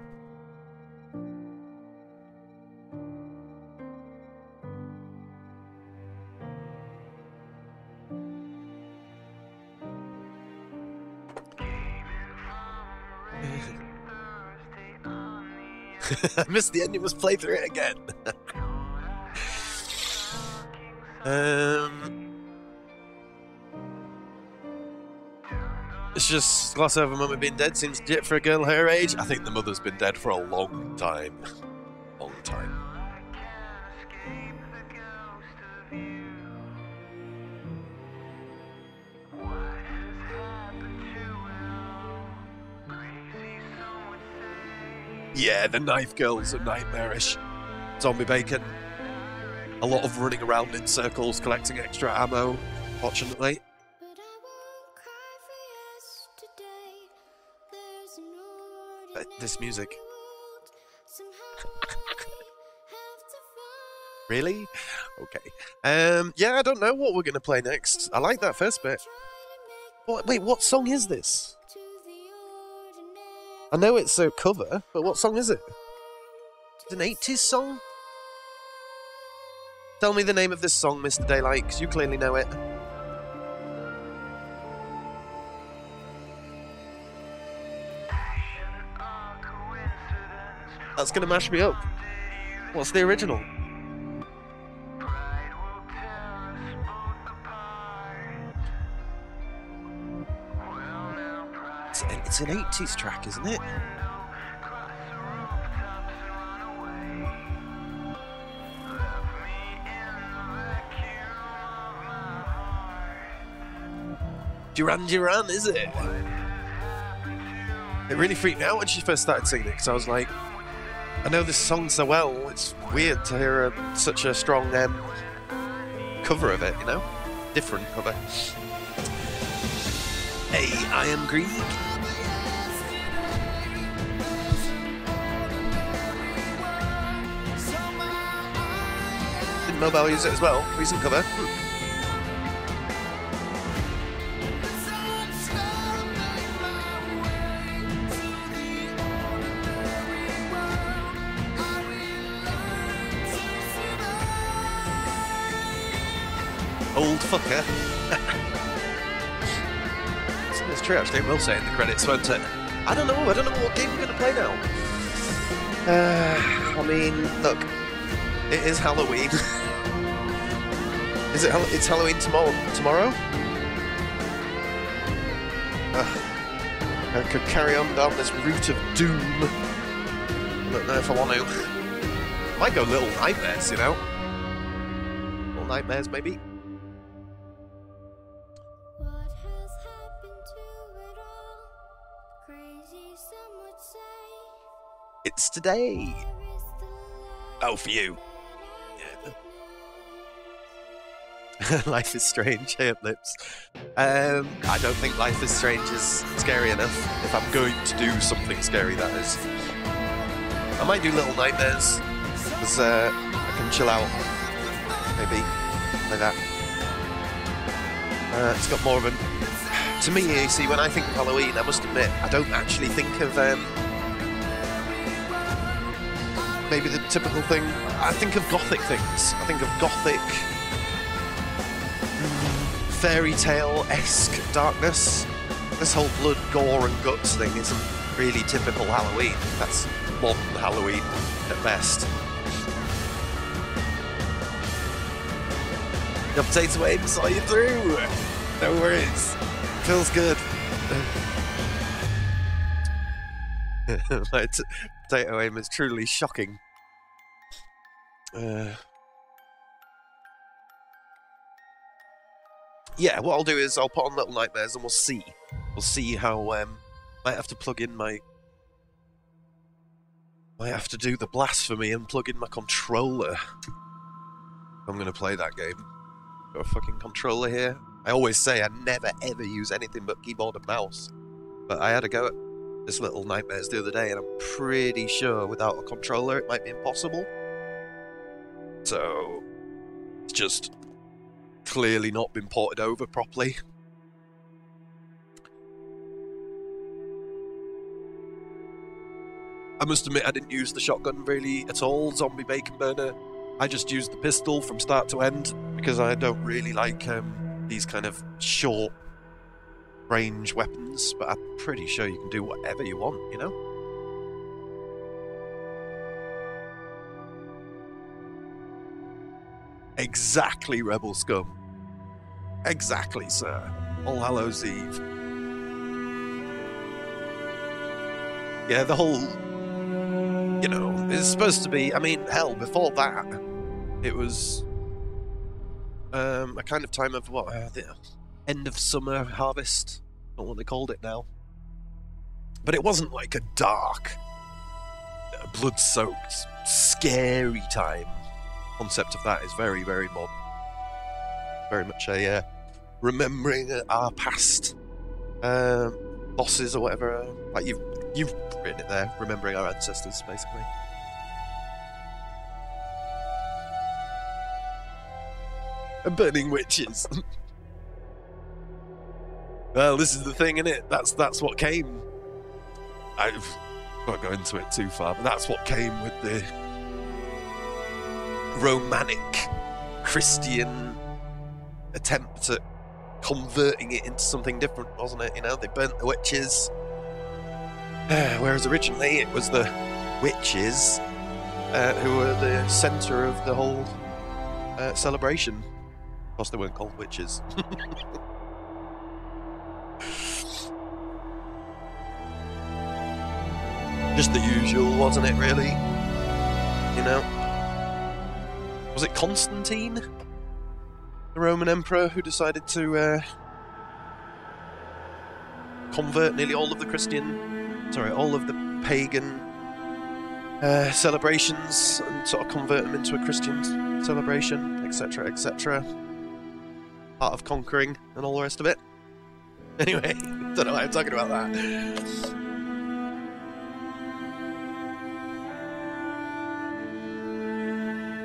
I missed the end, you must play through it again. It's just gloss over Mummy being dead seems legit for a girl her age. I think the mother's been dead for a long time. Long time. Yeah, the knife girls are nightmarish. Zombie bacon. A lot of running around in circles collecting extra ammo, fortunately. This music. Really? Okay. Yeah, I don't know what we're going to play next. I like that first bit. Wait, what song is this? I know it's a cover, but what song is it? It's an 80s song? Tell me the name of this song, Mr. Daylight, because you clearly know it. That's gonna mash me up. What's the original? It's an 80s track, isn't it? Duran Duran, is it? It really freaked me out when she first started singing it, because I was like, I know this song so well, it's weird to hear such a strong cover of it, you know? Different cover. Hey, I am Greek. Did Mobile use it as well? Recent cover. Old fucker. It's true, actually. It will say in the credits, won't it? I don't know what game we're going to play now. I mean, look, it is Halloween. Is it? It's Halloween tomorrow? I could carry on down this route of doom. I don't know if I want to. I might go Little Nightmares, you know? Little Nightmares, maybe? It's today. Oh, for you. Yeah. Life is Strange. Hey up, Lips. I don't think Life is Strange is scary enough. If I'm going to do something scary, that is. I might do Little Nightmares, because I can chill out. Maybe. Like that. It's got more of an To me, you see, when I think of Halloween, I must admit, I don't actually think of maybe the typical thing. I think of gothic things. I think of gothic, fairy tale-esque darkness. This whole blood, gore and guts thing isn't really typical Halloween. That's modern Halloween at best. The potato aim saw you through. No worries. Feels good. My potato aim is truly shocking. Yeah, what I'll do is I'll put on Little Nightmares and we'll see. We'll see how. Might have to plug in my. Might have to do the blasphemy and plug in my controller. I'm gonna play that game. Got a fucking controller here. I always say I never ever use anything but keyboard and mouse. But I had a go at this Little Nightmares the other day, and I'm pretty sure without a controller it might be impossible. So it's just clearly not been ported over properly. I must admit I didn't use the shotgun really at all, zombie bacon burner. I just used the pistol from start to end because I don't really like these kind of short range weapons, but I'm pretty sure you can do whatever you want, you know? Exactly, Rebel Scum. Exactly, sir. All Hallows Eve. Yeah, the whole... You know, it's supposed to be... I mean, hell, before that, it was a kind of time of, what, the end of summer harvest? I don't know what they called it now. But it wasn't like a dark, blood-soaked, scary time. Concept of that is very, very modern. Very much a remembering our past bosses or whatever. Like you've written it there, remembering our ancestors, basically. And burning witches. Well, this is the thing, innit? That's what came. I won't go into it too far, but that's what came with the romantic Christian attempt at converting it into something different, wasn't it? You know, they burnt the witches, whereas originally it was the witches who were the centre of the whole celebration. Of course, they weren't called witches. Just the usual, wasn't it, really? You know? Was it Constantine, the Roman emperor, who decided to convert nearly all of the all of the pagan celebrations and sort of convert them into a Christian celebration, etc., etc. Part of conquering and all the rest of it. Anyway, don't know why I'm talking about that.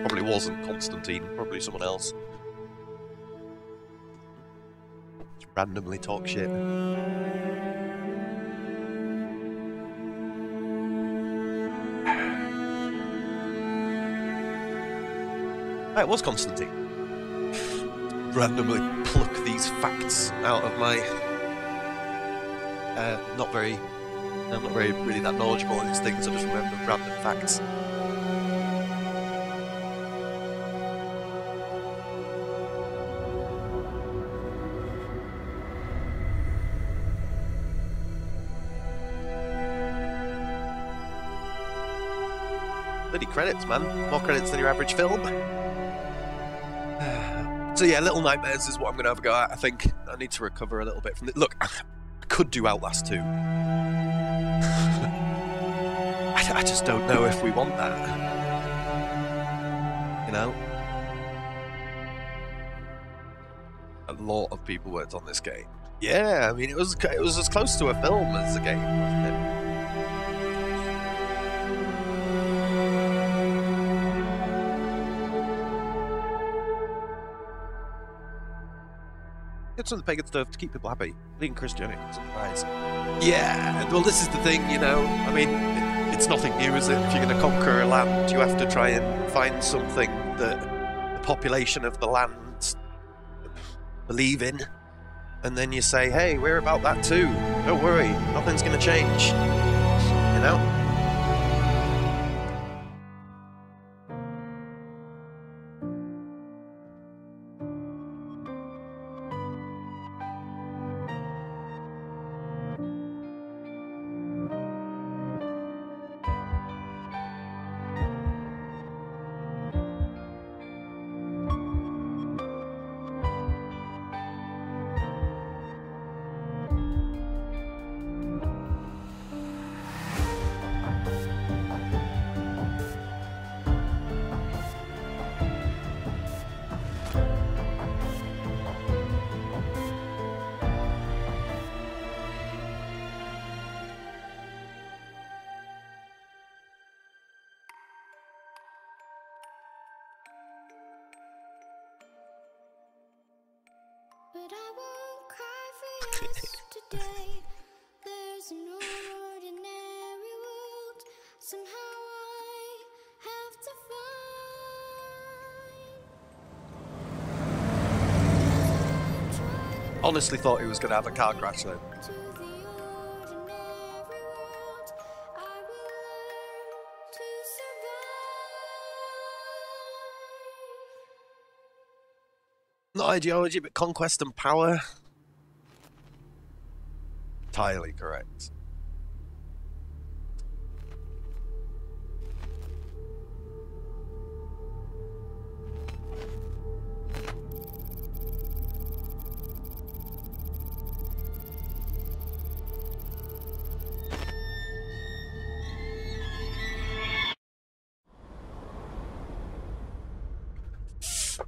Probably wasn't Constantine, probably someone else. Just randomly talk shit. It was Constantine. Randomly pluck these facts out of my... I'm not really that knowledgeable in these things, I just remember random facts. Bloody credits, man. More credits than your average film. So yeah, Little Nightmares is what I'm going to have a go at. I think I need to recover a little bit from it. Look, I could do Outlast 2. I just don't know if we want that. You know? A lot of people worked on this game. Yeah, I mean, it was as close to a film as a game, wasn't it? Get some of the pagan stuff to keep people happy. Leading Christianity supplies. Yeah, well, this is the thing, you know. I mean, it's nothing new, is it? If you're going to conquer a land, you have to try and find something that the population of the land believe in. And then you say, hey, we're about that too. Don't worry, nothing's going to change. You know? But I won't cry for yesterday. There's an ordinary world. Somehow I have to find. Honestly thought he was going to have a car crash then. To the ordinary world, I will learn to survive. Not ideology, but conquest and power. Entirely correct.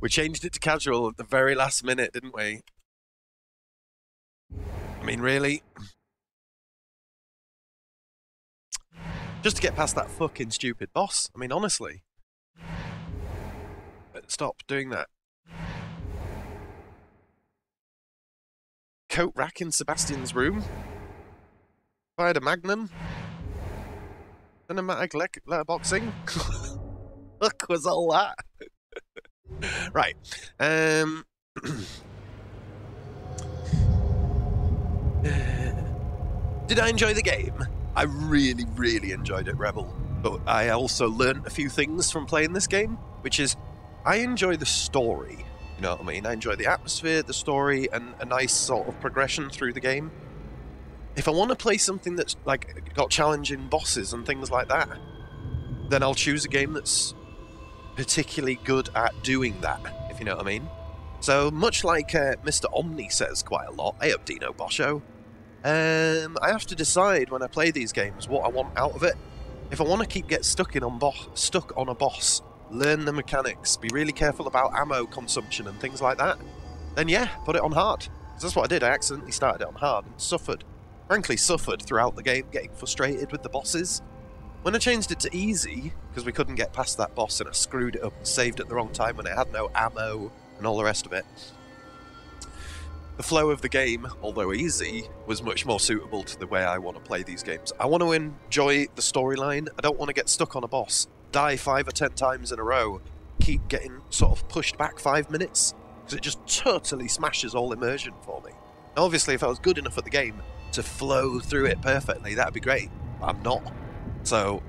We changed it to casual at the very last minute, didn't we? I mean, really? Just to get past that fucking stupid boss. I mean, honestly. Stop doing that. Coat rack in Sebastian's room. Fired a magnum. Cinematic letterboxing. Fuck was all that? Right. Did I enjoy the game? I really, really enjoyed it, Rebel. But I also learned a few things from playing this game, which is I enjoy the story. You know what I mean? I enjoy the atmosphere, the story, and a nice sort of progression through the game. If I want to play something that's like got challenging bosses and things like that, then I'll choose a game that's particularly good at doing that, if you know what I mean. So much like Mr. Omni says quite a lot, hey up Dino Bosho, I have to decide when I play these games what I want out of it. If I want to keep stuck on a boss, learn the mechanics, be really careful about ammo consumption and things like that, then yeah, put it on hard. 'Cause that's what I did. I accidentally started it on hard and frankly suffered throughout the game, getting frustrated with the bosses. When I changed it to easy, because we couldn't get past that boss and I screwed it up and saved at the wrong time when I had no ammo and all the rest of it, the flow of the game, although easy, was much more suitable to the way I want to play these games. I want to enjoy the storyline. I don't want to get stuck on a boss, die 5 or 10 times in a row, keep getting sort of pushed back 5 minutes, because it just totally smashes all immersion for me. Now, obviously, if I was good enough at the game to flow through it perfectly, that'd be great. But I'm not. So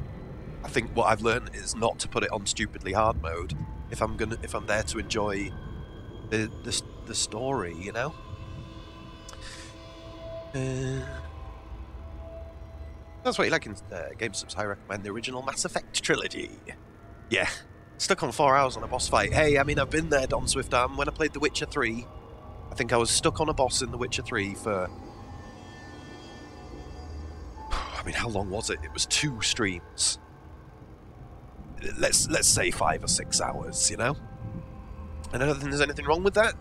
I think what I've learned is not to put it on stupidly hard mode if I'm there to enjoy the story, you know. That's what you like in game subs. I recommend the original Mass Effect trilogy. Yeah, stuck on 4 hours on a boss fight. Hey, I mean, I've been there, Don Swiftarm. When I played The Witcher 3, I think I was stuck on a boss in The Witcher 3 for, I mean, how long was it? It was 2 streams. Let's say 5 or 6 hours, you know? And I don't think there's anything wrong with that.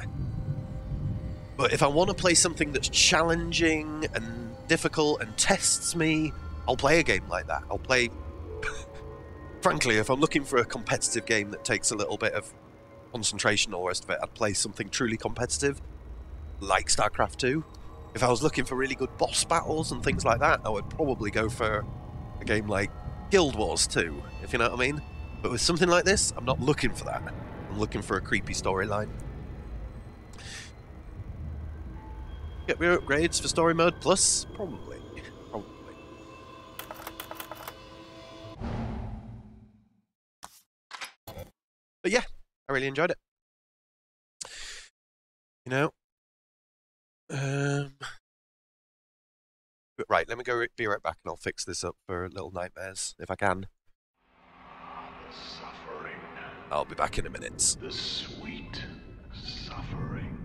But if I want to play something that's challenging and difficult and tests me, I'll play a game like that. I'll play... Frankly, if I'm looking for a competitive game that takes a little bit of concentration and all the rest of it, I'd play something truly competitive. like StarCraft 2. If I was looking for really good boss battles and things like that, I would probably go for a game like Guild Wars 2, if you know what I mean. But with something like this, I'm not looking for that. I'm looking for a creepy storyline. Get me upgrades for Story Mode Plus? Probably. But yeah, I really enjoyed it. You know? Right, let me go be right back and I'll fix this up for Little Nightmares, if I can. The suffering. I'll be back in a minute. The sweet suffering.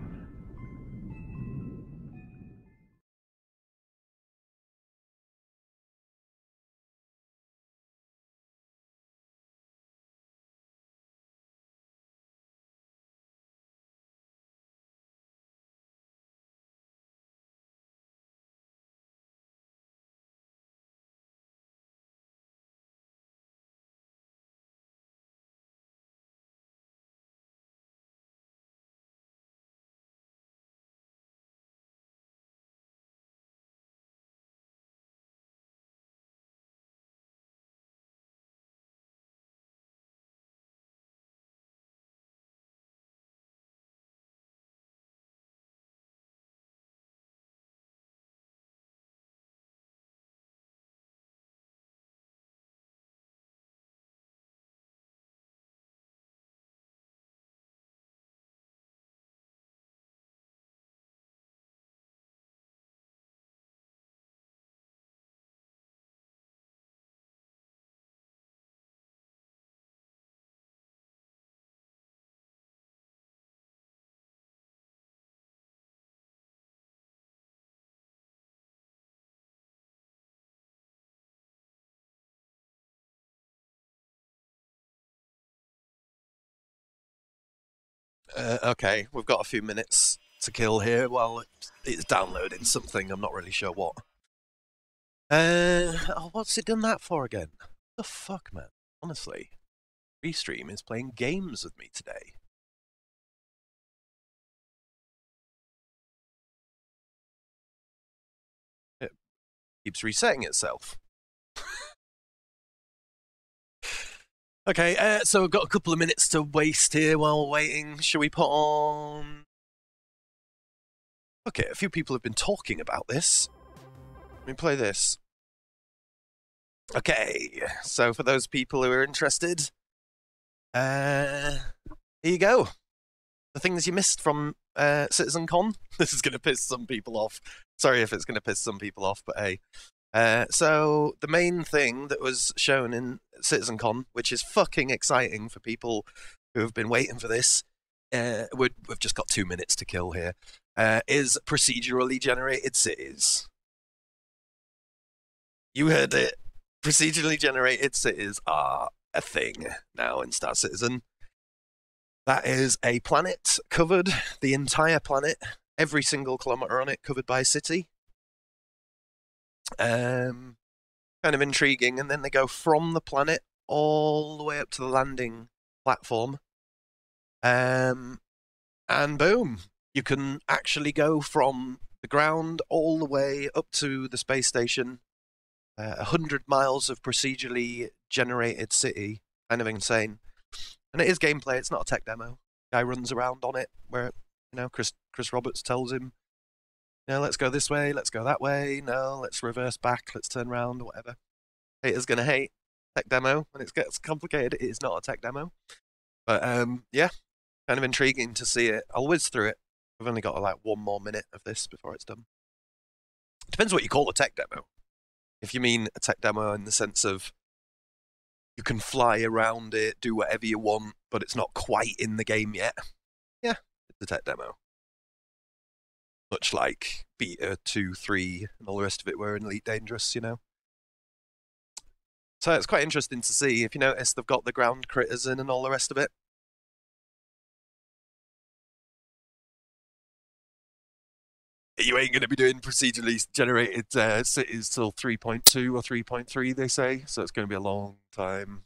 Okay, we've got a few minutes to kill here while it's downloading something. I'm not really sure what. Oh, what's it done that for again? What the fuck, man? Honestly, Restream is playing games with me today. It keeps resetting itself. Okay, so we've got a couple of minutes to waste here while we're waiting. Shall we put on... Okay, a few people have been talking about this. Let me play this. Okay, so for those people who are interested, here you go. The things you missed from CitizenCon. This is going to piss some people off. Sorry if it's going to piss some people off, but hey. So the main thing that was shown in CitizenCon, which is fucking exciting for people who have been waiting for this, we've just got 2 minutes to kill here, is procedurally generated cities. You heard it. Procedurally generated cities are a thing now in Star Citizen. That is a planet covered, the entire planet, every single kilometer on it covered by a city. Kind of intriguing, and then they go from the planet all the way up to the landing platform, and boom, you can actually go from the ground all the way up to the space station. 100 miles of procedurally generated city, kind of insane. And it is gameplay, it's not a tech demo. Guy runs around on it where, you know, Chris Roberts tells him, you know, let's go this way, let's go that way, no, let's reverse back, let's turn around, or whatever. Haters gonna hate tech demo. When it gets complicated, it is not a tech demo. But yeah, kind of intriguing to see it. I'll whiz through it. I've only got like 1 more minute of this before it's done. Depends what you call a tech demo. If you mean a tech demo in the sense of you can fly around it, do whatever you want, but it's not quite in the game yet. Yeah, it's a tech demo. Much like Beta 2, 3, and all the rest of it were in Elite Dangerous, you know. So it's quite interesting to see. If you notice, they've got the ground critters in and all the rest of it. You ain't going to be doing procedurally generated cities till 3.2 or 3.3, they say. So it's going to be a long time.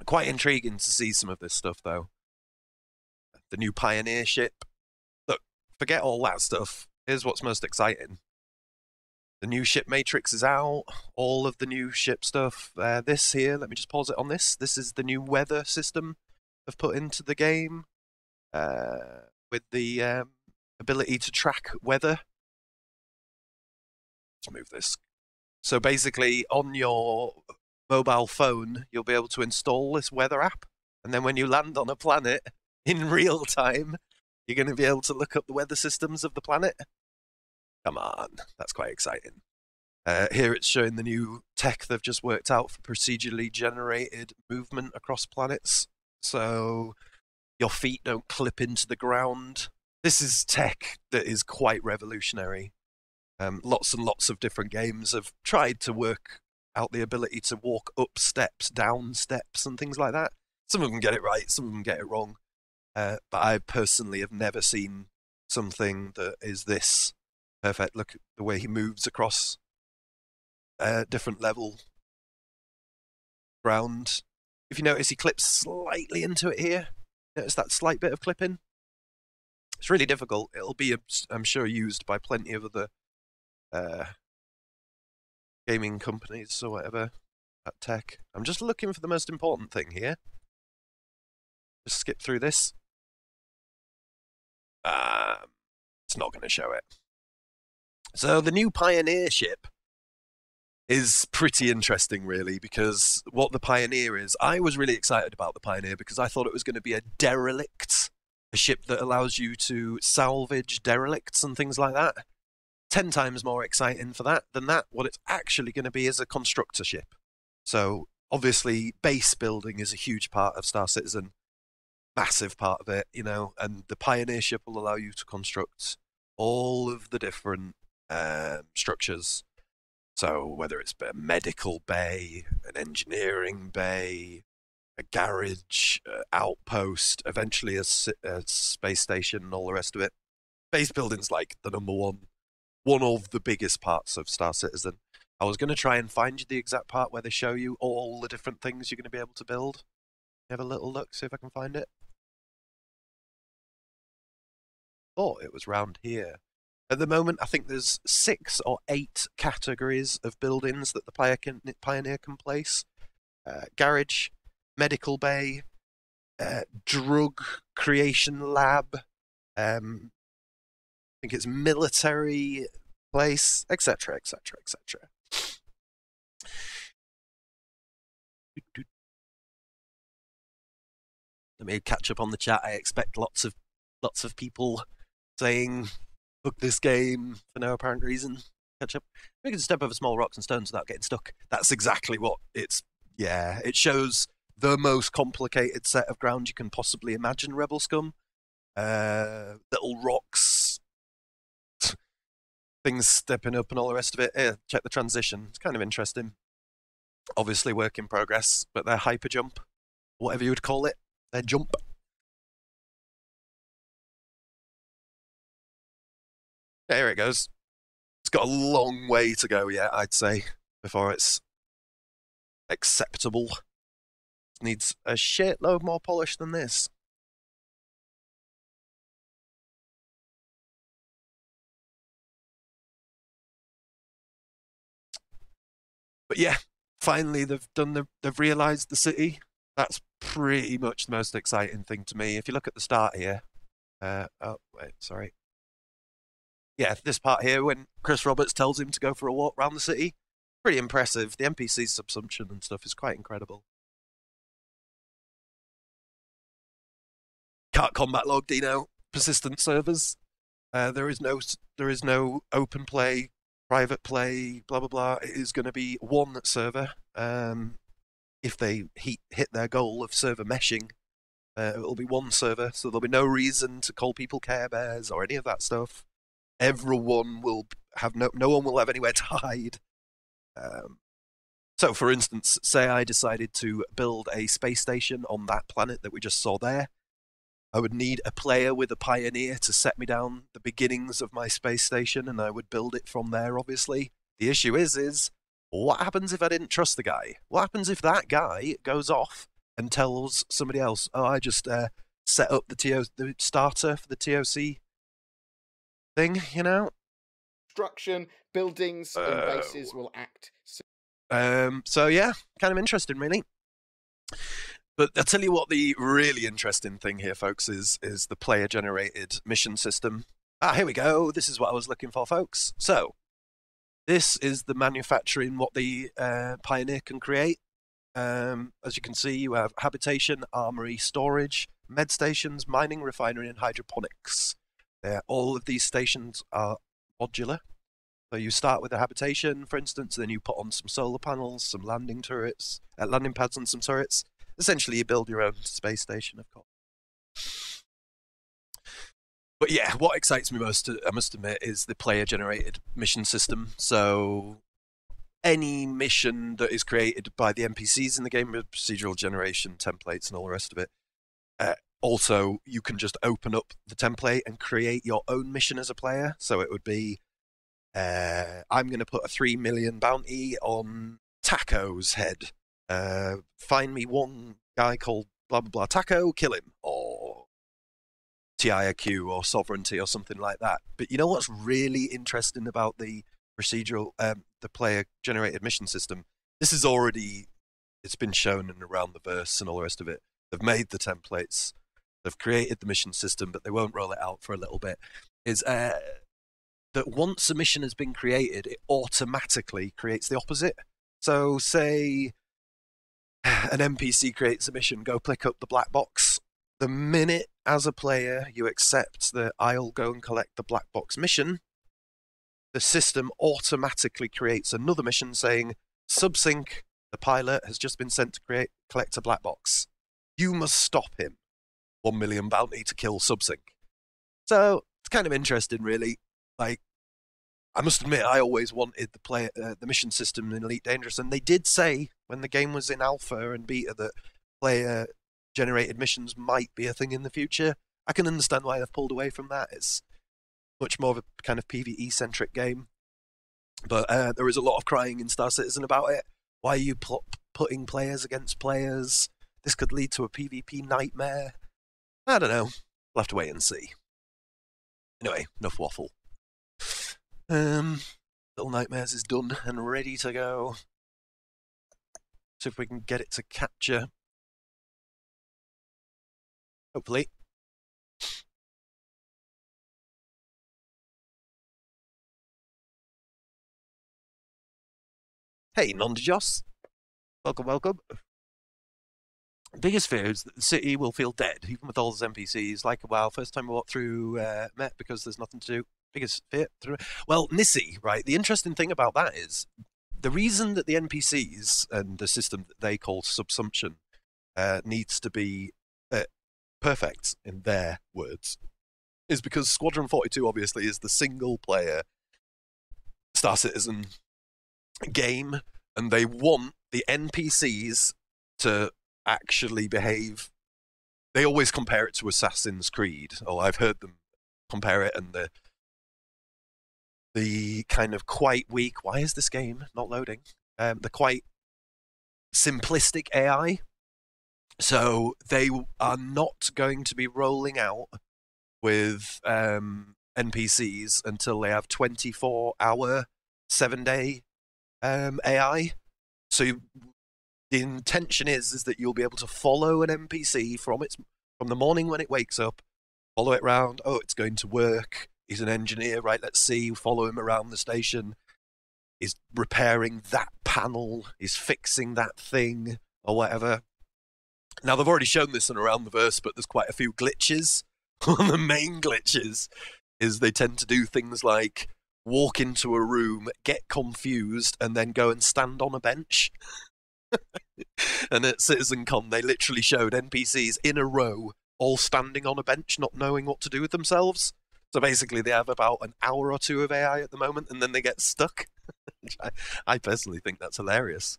Quite intriguing to see some of this stuff, though. The new Pioneer ship. Look, forget all that stuff. Here's what's most exciting. The new ship matrix is out. All of the new ship stuff. This here, let me just pause it on this. This is the new weather system I've put into the game with the ability to track weather. Let's move this. So basically, on your mobile phone, you'll be able to install this weather app. And then when you land on a planet in real time, you're going to be able to look up the weather systems of the planet. Come on, that's quite exciting. Here it's showing the new tech they've just worked out for procedurally generated movement across planets. So your feet don't clip into the ground. This is tech that is quite revolutionary. Lots and lots of different games have tried to work out the ability to walk up steps, down steps, and things like that. Some of them get it right, some of them get it wrong. But I personally have never seen something that is this perfect. Look at the way he moves across different level ground. If you notice, he clips slightly into it here. Notice that slight bit of clipping? It's really difficult. It'll be, I'm sure, used by plenty of other gaming companies or whatever at tech. I'm just looking for the most important thing here. Just skip through this. It's not going to show it. So the new Pioneer ship is pretty interesting, really, because what the Pioneer is, I was really excited about the Pioneer because I thought it was going to be a derelict, a ship that allows you to salvage derelicts and things like that. 10 times more exciting for that than that. What it's actually going to be is a constructor ship. So obviously base building is a huge part of Star Citizen, massive part of it, you know, and the Pioneer ship will allow you to construct all of the different structures. So whether it's a medical bay, an engineering bay, a garage, outpost, eventually a space station and all the rest of it. Base building's like the number one of the biggest parts of Star Citizen. I was going to try and find you the exact part where they show you all the different things you're going to be able to build. Have a little look, see if I can find it. Thought it was round here. At the moment, I think there's 6 or 8 categories of buildings that the Pioneer can place. Garage, medical bay, drug creation lab, I think it's military place, etc., etc., etc. Let me catch up on the chat. I expect lots of people saying, "Book this game" for no apparent reason. Catch up. We can step over small rocks and stones without getting stuck. That's exactly what it's. Yeah, it shows the most complicated set of ground you can possibly imagine. Rebel Scum, little rocks, things stepping up, and all the rest of it. Here, check the transition. It's kind of interesting. Obviously, work in progress, but their hyper jump, whatever you would call it, their jump. There it goes. It's got a long way to go yet, I'd say, before it's acceptable. It needs a shitload more polish than this. But yeah, finally they've realised the city. That's pretty much the most exciting thing to me. If you look at the start here, oh wait, sorry. Yeah, this part here when Chris Roberts tells him to go for a walk around the city, pretty impressive. The NPC subsumption and stuff is quite incredible. Can't combat log Dino. Persistent servers. There is no open play, private play, blah blah blah. It is going to be one server. If they hit their goal of server meshing, it'll be one server, so there'll be no reason to call people Care Bears or any of that stuff. Everyone will have no one will have anywhere to hide. So, for instance, say I decided to build a space station on that planet that we just saw there. I would need a player with a Pioneer to set me down the beginnings of my space station, and I would build it from there, obviously. The issue is what happens if I didn't trust the guy? What happens if that guy goes off and tells somebody else, oh, I just set up the starter for the TOC thing, you know? Construction, buildings, and bases will act. So yeah, kind of interesting, really. But I'll tell you what the really interesting thing here, folks, is the player-generated mission system. Here we go. This is what I was looking for, folks. So, this is the manufacturing, what the Pioneer can create. As you can see, you have habitation, armory, storage, med stations, mining, refinery, and hydroponics. All of these stations are modular. So you start with a habitation, for instance, then you put on some solar panels, some landing turrets, landing pads and some turrets. Essentially, you build your own space station, of course. But yeah, what excites me most, I must admit, is the player-generated mission system. So any mission that is created by the NPCs in the game with procedural generation templates and all the rest of it, also, you can just open up the template and create your own mission as a player. So it would be, I'm going to put a 3 million bounty on Taco's head. Find me one guy called blah blah blah Taco, kill him, or TIAQ or sovereignty or something like that. But you know what's really interesting about the procedural, the player-generated mission system? This is already, it's been shown in around the verse and all the rest of it. They've made the templates, they've created the mission system, but they won't roll it out for a little bit. Is that once a mission has been created, it automatically creates the opposite. So say an NPC creates a mission, go pick up the black box. The minute, as a player, you accept that I'll go and collect the black box mission, the system automatically creates another mission saying, Subsync, the pilot, has just been sent to collect a black box. You must stop him. 1 million bounty to kill Subsync. So, it's kind of interesting, really. Like, I must admit, I always wanted the mission system in Elite Dangerous, and they did say when the game was in alpha and beta that player-generated missions might be a thing in the future. I can understand why they've pulled away from that. It's much more of a kind of PvE-centric game. But there is a lot of crying in Star Citizen about it. Why are you putting players against players? This could lead to a PvP nightmare. I don't know. We'll have to wait and see. Anyway, enough waffle. Little Nightmares is done and ready to go. See if we can get it to capture. Hopefully. Hey, Nondijos. Welcome, welcome. Biggest fear is that the city will feel dead, even with all those NPCs. Like, wow, first time I walked through Met because there's nothing to do. Biggest fear. Well, Nissi, right? The interesting thing about that is the reason that the NPCs and the system that they call subsumption needs to be perfect, in their words, is because Squadron 42 obviously is the single-player Star Citizen game, and they want the NPCs to actually behave. They always compare it to Assassin's Creed, or I've heard them compare it, and the kind of quite weak, why is this game not loading? The quite simplistic AI. So they are not going to be rolling out with NPCs until they have 24-hour, 7-day AI. So the intention is that you'll be able to follow an NPC from the morning when it wakes up, follow it around. Oh, it's going to work. He's an engineer, right? Let's see. Follow him around the station. He's repairing that panel. He's fixing that thing or whatever. Now, they've already shown this in Around the Verse, but there's quite a few glitches. One of the main glitches is they tend to do things like walk into a room, get confused, and then go and stand on a bench. And at CitizenCon, they literally showed NPCs in a row, all standing on a bench, not knowing what to do with themselves. So basically, they have about an hour or two of AI at the moment, and then they get stuck. I personally think that's hilarious.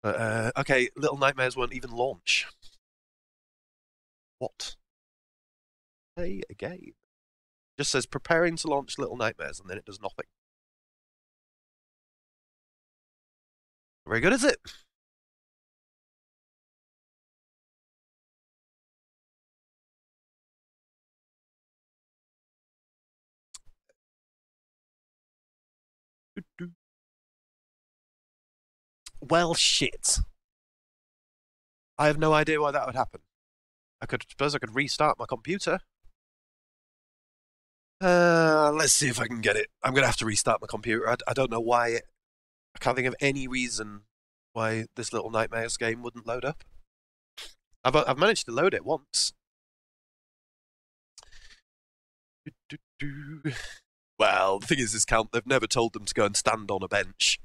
But, okay, Little Nightmares won't even launch. What? Play a game. Just says preparing to launch Little Nightmares, and then it does nothing. Very good, is it? Well, shit. I have no idea why that would happen. I suppose I could restart my computer. Let's see if I can get it. I'm going to have to restart my computer. I don't know why. I can't think of any reason why this Little Nightmares game wouldn't load up. I've managed to load it once. Well, the thing is, they've never told them to go and stand on a bench.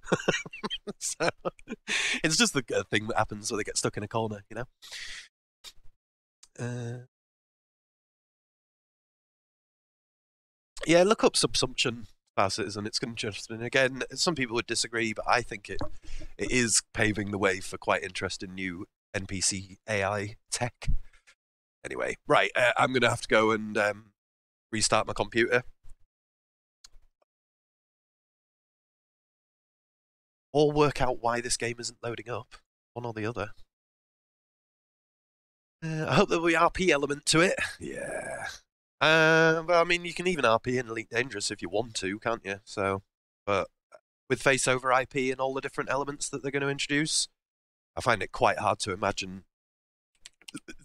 So, it's just the thing that happens when they get stuck in a corner, you know? Yeah, look up Subsumption Star Citizen. It's interesting. Again, some people would disagree, but I think it is paving the way for quite interesting new NPC AI tech. Anyway, right, I'm going to have to go and restart my computer. Or work out why this game isn't loading up. One or the other. I hope there'll be RP element to it. Yeah. But I mean, you can even RP in Elite Dangerous if you want to, can't you? So, but with face over IP and all the different elements that they're going to introduce, I find it quite hard to imagine.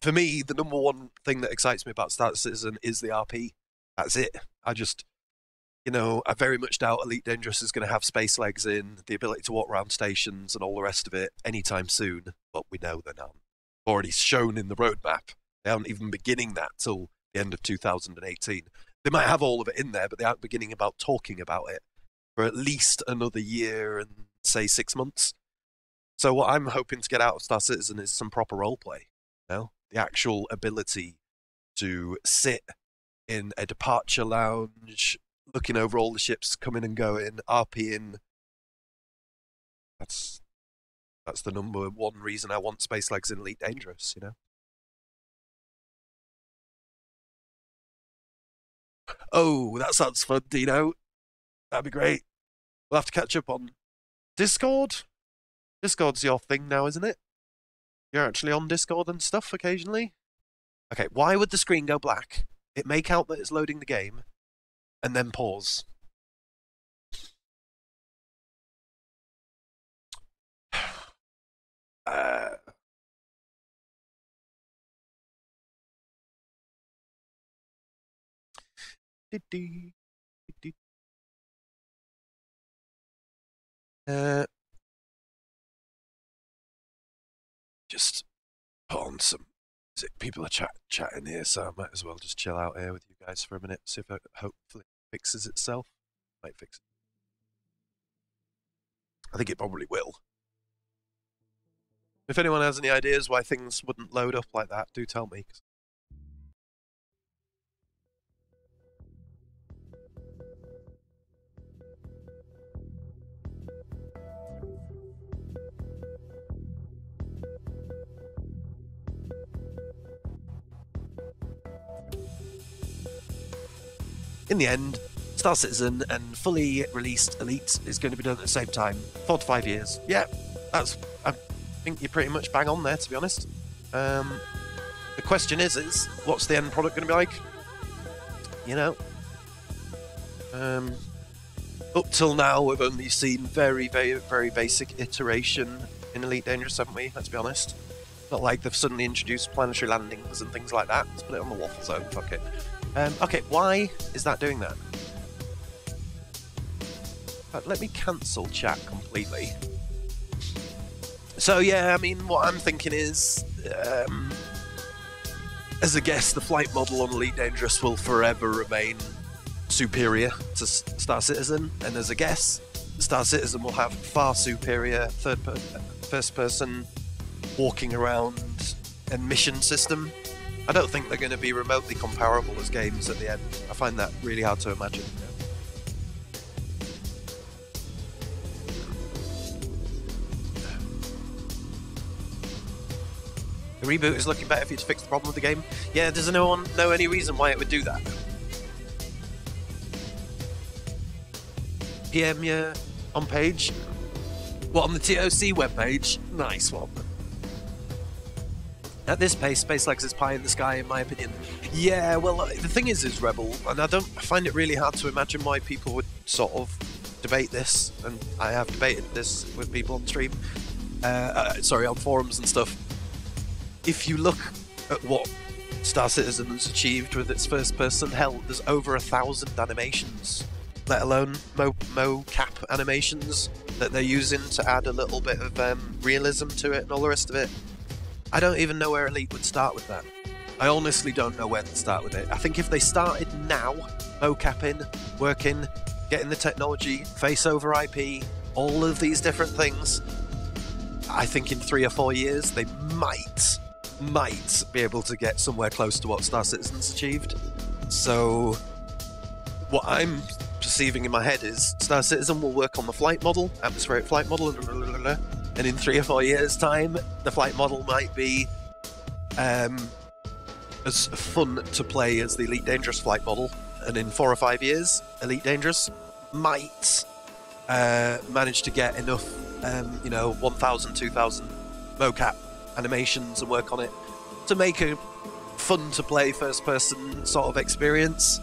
For me, the number one thing that excites me about Star Citizen is the RP. That's it. I very much doubt Elite Dangerous is going to have space legs in, the ability to walk around stations and all the rest of it anytime soon, but we know they're not. Already shown in the roadmap. They aren't even beginning that till the end of 2018. They might have all of it in there, but they aren't beginning about talking about it for at least another year and, say, 6 months. So what I'm hoping to get out of Star Citizen is some proper roleplay. The actual ability to sit in a departure lounge, looking over all the ships coming and going, RPing. That's the number one reason I want space legs in Elite Dangerous, you know? Oh, that sounds fun, Dino. That'd be great. We'll have to catch up on Discord. Discord's your thing now, isn't it? You're actually on Discord and stuff occasionally? Okay, why would the screen go black? It may count that it's loading the game, and then pause. Just put on some music. People are chatting here, so I might as well just chill out here with you guys for a minute, see if it hopefully fixes itself. Might fix it. I think it probably will. If anyone has any ideas why things wouldn't load up like that, do tell me. In the end, Star Citizen and fully released Elite is going to be done at the same time. 4 to 5 years. Yeah, I think you're pretty much bang on there, to be honest. The question is what's the end product going to be like? You know? Up till now, we've only seen very, very, very basic iteration in Elite Dangerous, haven't we? Let's be honest. Not like they've suddenly introduced planetary landings and things like that. Let's put it on the waffle zone, fuck it. Okay, why is that doing that? But let me cancel chat completely. So yeah, I mean, what I'm thinking is, as a guess, the flight model on Elite Dangerous will forever remain superior to Star Citizen, and as a guess, Star Citizen will have far superior first-person walking around and mission system. I don't think they're going to be remotely comparable as games at the end. I find that really hard to imagine. The reboot is looking better for you to fix the problem with the game. Yeah, does anyone know any reason why it would do that? PM you on page? What, on the TOC webpage? Nice one. At this pace, SpaceX is pie in the sky, in my opinion. Yeah, well, the thing is Rebel, and I find it really hard to imagine why people would sort of debate this, and I have debated this with people on stream. on forums and stuff, if you look at what Star Citizen has achieved with its first person, hell, there's over 1,000 animations, let alone mocap animations that they're using to add a little bit of realism to it and all the rest of it. I don't even know where Elite would start with that. I honestly don't know where to start with it. I think if they started now, mocapping, working, getting the technology, face over IP, all of these different things, I think in 3 or 4 years they might be able to get somewhere close to what Star Citizen's achieved. So what I'm perceiving in my head is Star Citizen will work on the flight model, atmospheric flight model, and in 3 or 4 years' time, the flight model might be as fun to play as the Elite Dangerous flight model, and in 4 or 5 years, Elite Dangerous might manage to get enough, 1,000, 2,000 mocap animations and work on it to make a fun to play first-person sort of experience.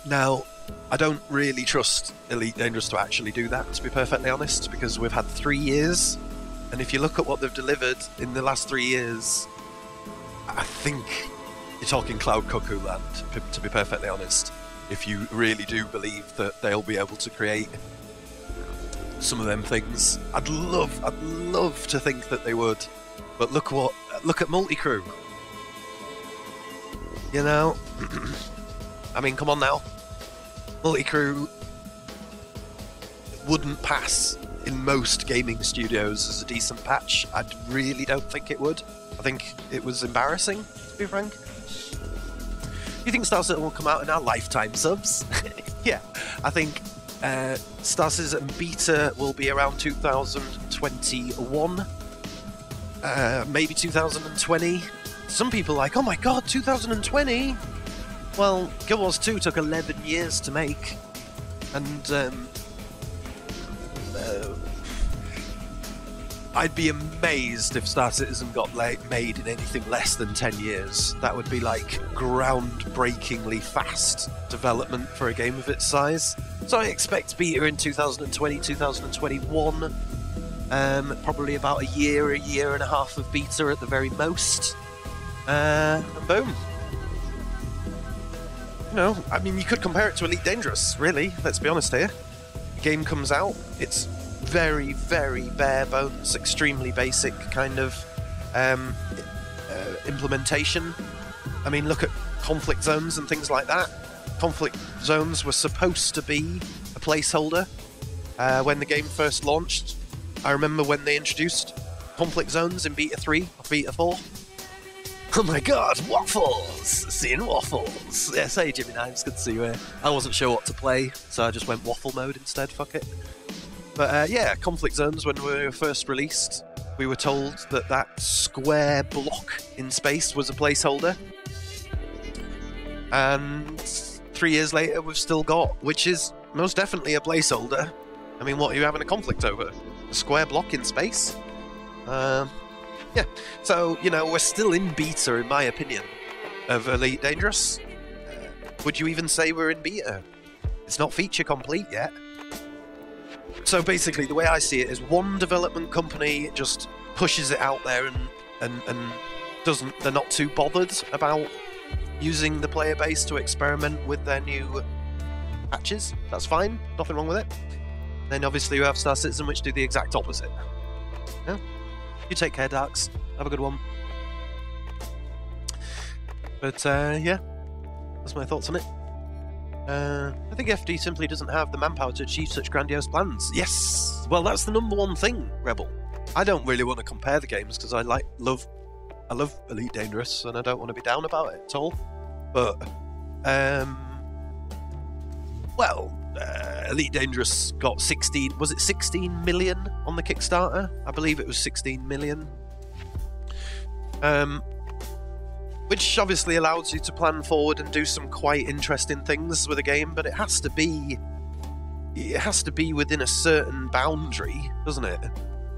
Now, I don't really trust Elite Dangerous to actually do that, to be perfectly honest, because we've had 3 years, and if you look at what they've delivered in the last 3 years, I think you're talking Cloud Cuckoo land, to be perfectly honest, if you really do believe that they'll be able to create some of them things. I'd love to think that they would, but look at Multicrew. You know, I mean, come on now. Multicrew wouldn't pass in most gaming studios as a decent patch. I really don't think it would. I think it was embarrassing, to be frank. You think Star Citizen will come out in our lifetime subs? Yeah, I think Star Citizen Beta will be around 2021, maybe 2020. Some people are like, oh my god, 2020? Well, Guild Wars 2 took 11 years to make, and I'd be amazed if Star Citizen got made in anything less than 10 years. That would be like groundbreakingly fast development for a game of its size. So I expect beta in 2020, 2021. Probably about a year and a half of beta at the very most. And boom. You know, I mean, you could compare it to Elite Dangerous, really. Let's be honest here. The game comes out, it's very, very bare bones, extremely basic kind of implementation. I mean, look at conflict zones and things like that. Conflict zones were supposed to be a placeholder when the game first launched. I remember when they introduced conflict zones in Beta 3 or Beta 4. Oh my god, Waffles! Seeing Waffles! Yes, hey Jimmy Knives, good to see you here. I wasn't sure what to play, so I just went Waffle mode instead, fuck it. But yeah, conflict zones, when we were first released, we were told that that square block in space was a placeholder. And 3 years later, we've still got, which is most definitely a placeholder. I mean, what are you having a conflict over? A square block in space? Yeah, so, you know, we're still in beta, in my opinion, of Elite Dangerous. Would you even say we're in beta? It's not feature complete yet. So basically, the way I see it is one development company just pushes it out there and doesn't. They're not too bothered about using the player base to experiment with their new patches. That's fine, nothing wrong with it. Then obviously you have Star Citizen, which do the exact opposite. Yeah? You take care, Darks. Have a good one. But yeah, that's my thoughts on it. I think FD simply doesn't have the manpower to achieve such grandiose plans. Yes! Well, that's the number one thing, Rebel. I don't really want to compare the games because I love Elite Dangerous and I don't want to be down about it at all. But, Elite Dangerous got 16 million on the Kickstarter? I believe it was 16 million. Which obviously allows you to plan forward and do some quite interesting things with a game, but it has to be within a certain boundary, doesn't it?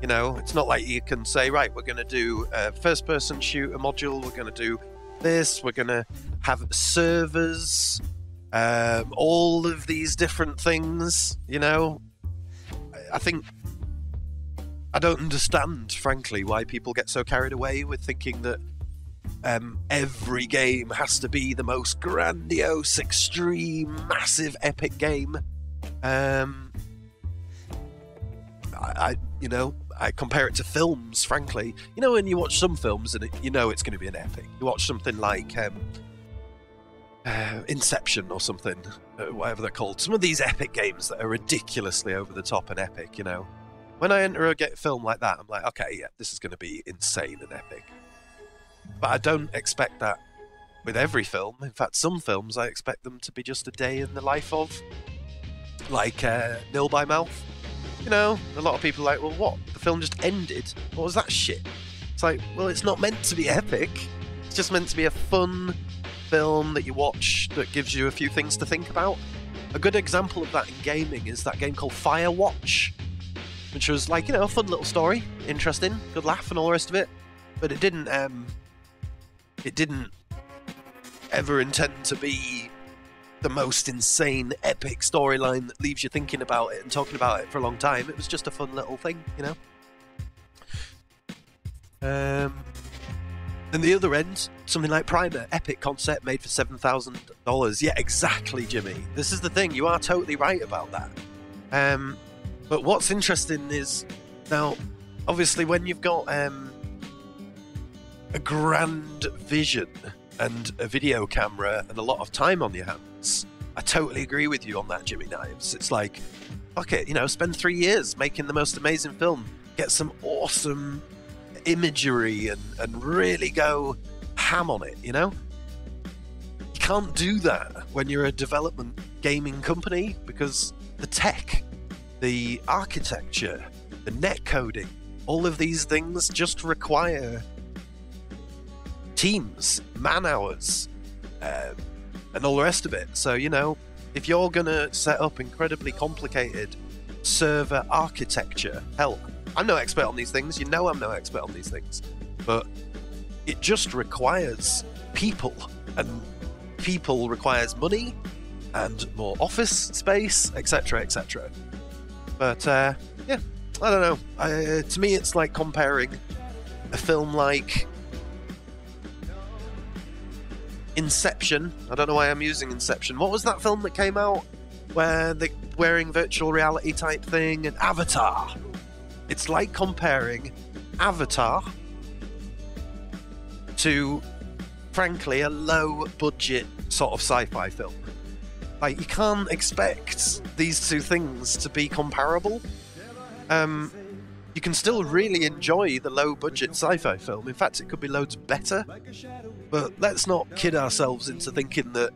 You know, it's not like you can say, right, we're going to do a first-person shooter module, we're going to do this, we're going to have servers, all of these different things, you know. I think I don't understand, frankly, why people get so carried away with thinking that every game has to be the most grandiose, extreme, massive, epic game. I compare it to films, frankly. You know, when you watch some films and you know it's going to be an epic. You watch something like Inception or something, whatever they're called. Some of these epic games that are ridiculously over the top and epic, you know. When I enter a film like that, I'm like, okay, yeah, this is going to be insane and epic. But I don't expect that with every film. In fact, some films, I expect them to be just a day in the life of. Like Nil by Mouth. You know, a lot of people are like, well, what? The film just ended. What was that shit? It's like, well, it's not meant to be epic. It's just meant to be a fun film that you watch that gives you a few things to think about. A good example of that in gaming is that game called Firewatch, which was like, you know, a fun little story, interesting, good laugh and all the rest of it. But it didn't ever intend to be the most insane, epic storyline that leaves you thinking about it and talking about it for a long time. It was just a fun little thing, you know? And the other end, something like Primer, epic concept made for $7,000. Yeah, exactly, Jimmy. This is the thing, you are totally right about that. But what's interesting is, now, obviously when you've got a grand vision and a video camera and a lot of time on your hands, I totally agree with you on that, Jimmy Knives. It's like, fuck it, you know, spend 3 years making the most amazing film, get some awesome imagery and really go ham on it, you know? You can't do that when you're a development gaming company because the tech, the architecture, the net coding, all of these things just require teams, man hours, and all the rest of it. So, you know, if you're going to set up incredibly complicated server architecture, hell, I'm no expert on these things, you know I'm no expert on these things, but it just requires people, and people requires money and more office space, etc, etc. But, yeah, I don't know. To me, it's like comparing a film like Inception. I don't know why I'm using Inception. What was that film that came out where they're wearing virtual reality type thing? And Avatar. It's like comparing Avatar to, frankly, a low budget sort of sci-fi film. Like, you can't expect these two things to be comparable. You can still really enjoy the low-budget sci-fi film. In fact, it could be loads better. But let's not kid ourselves into thinking that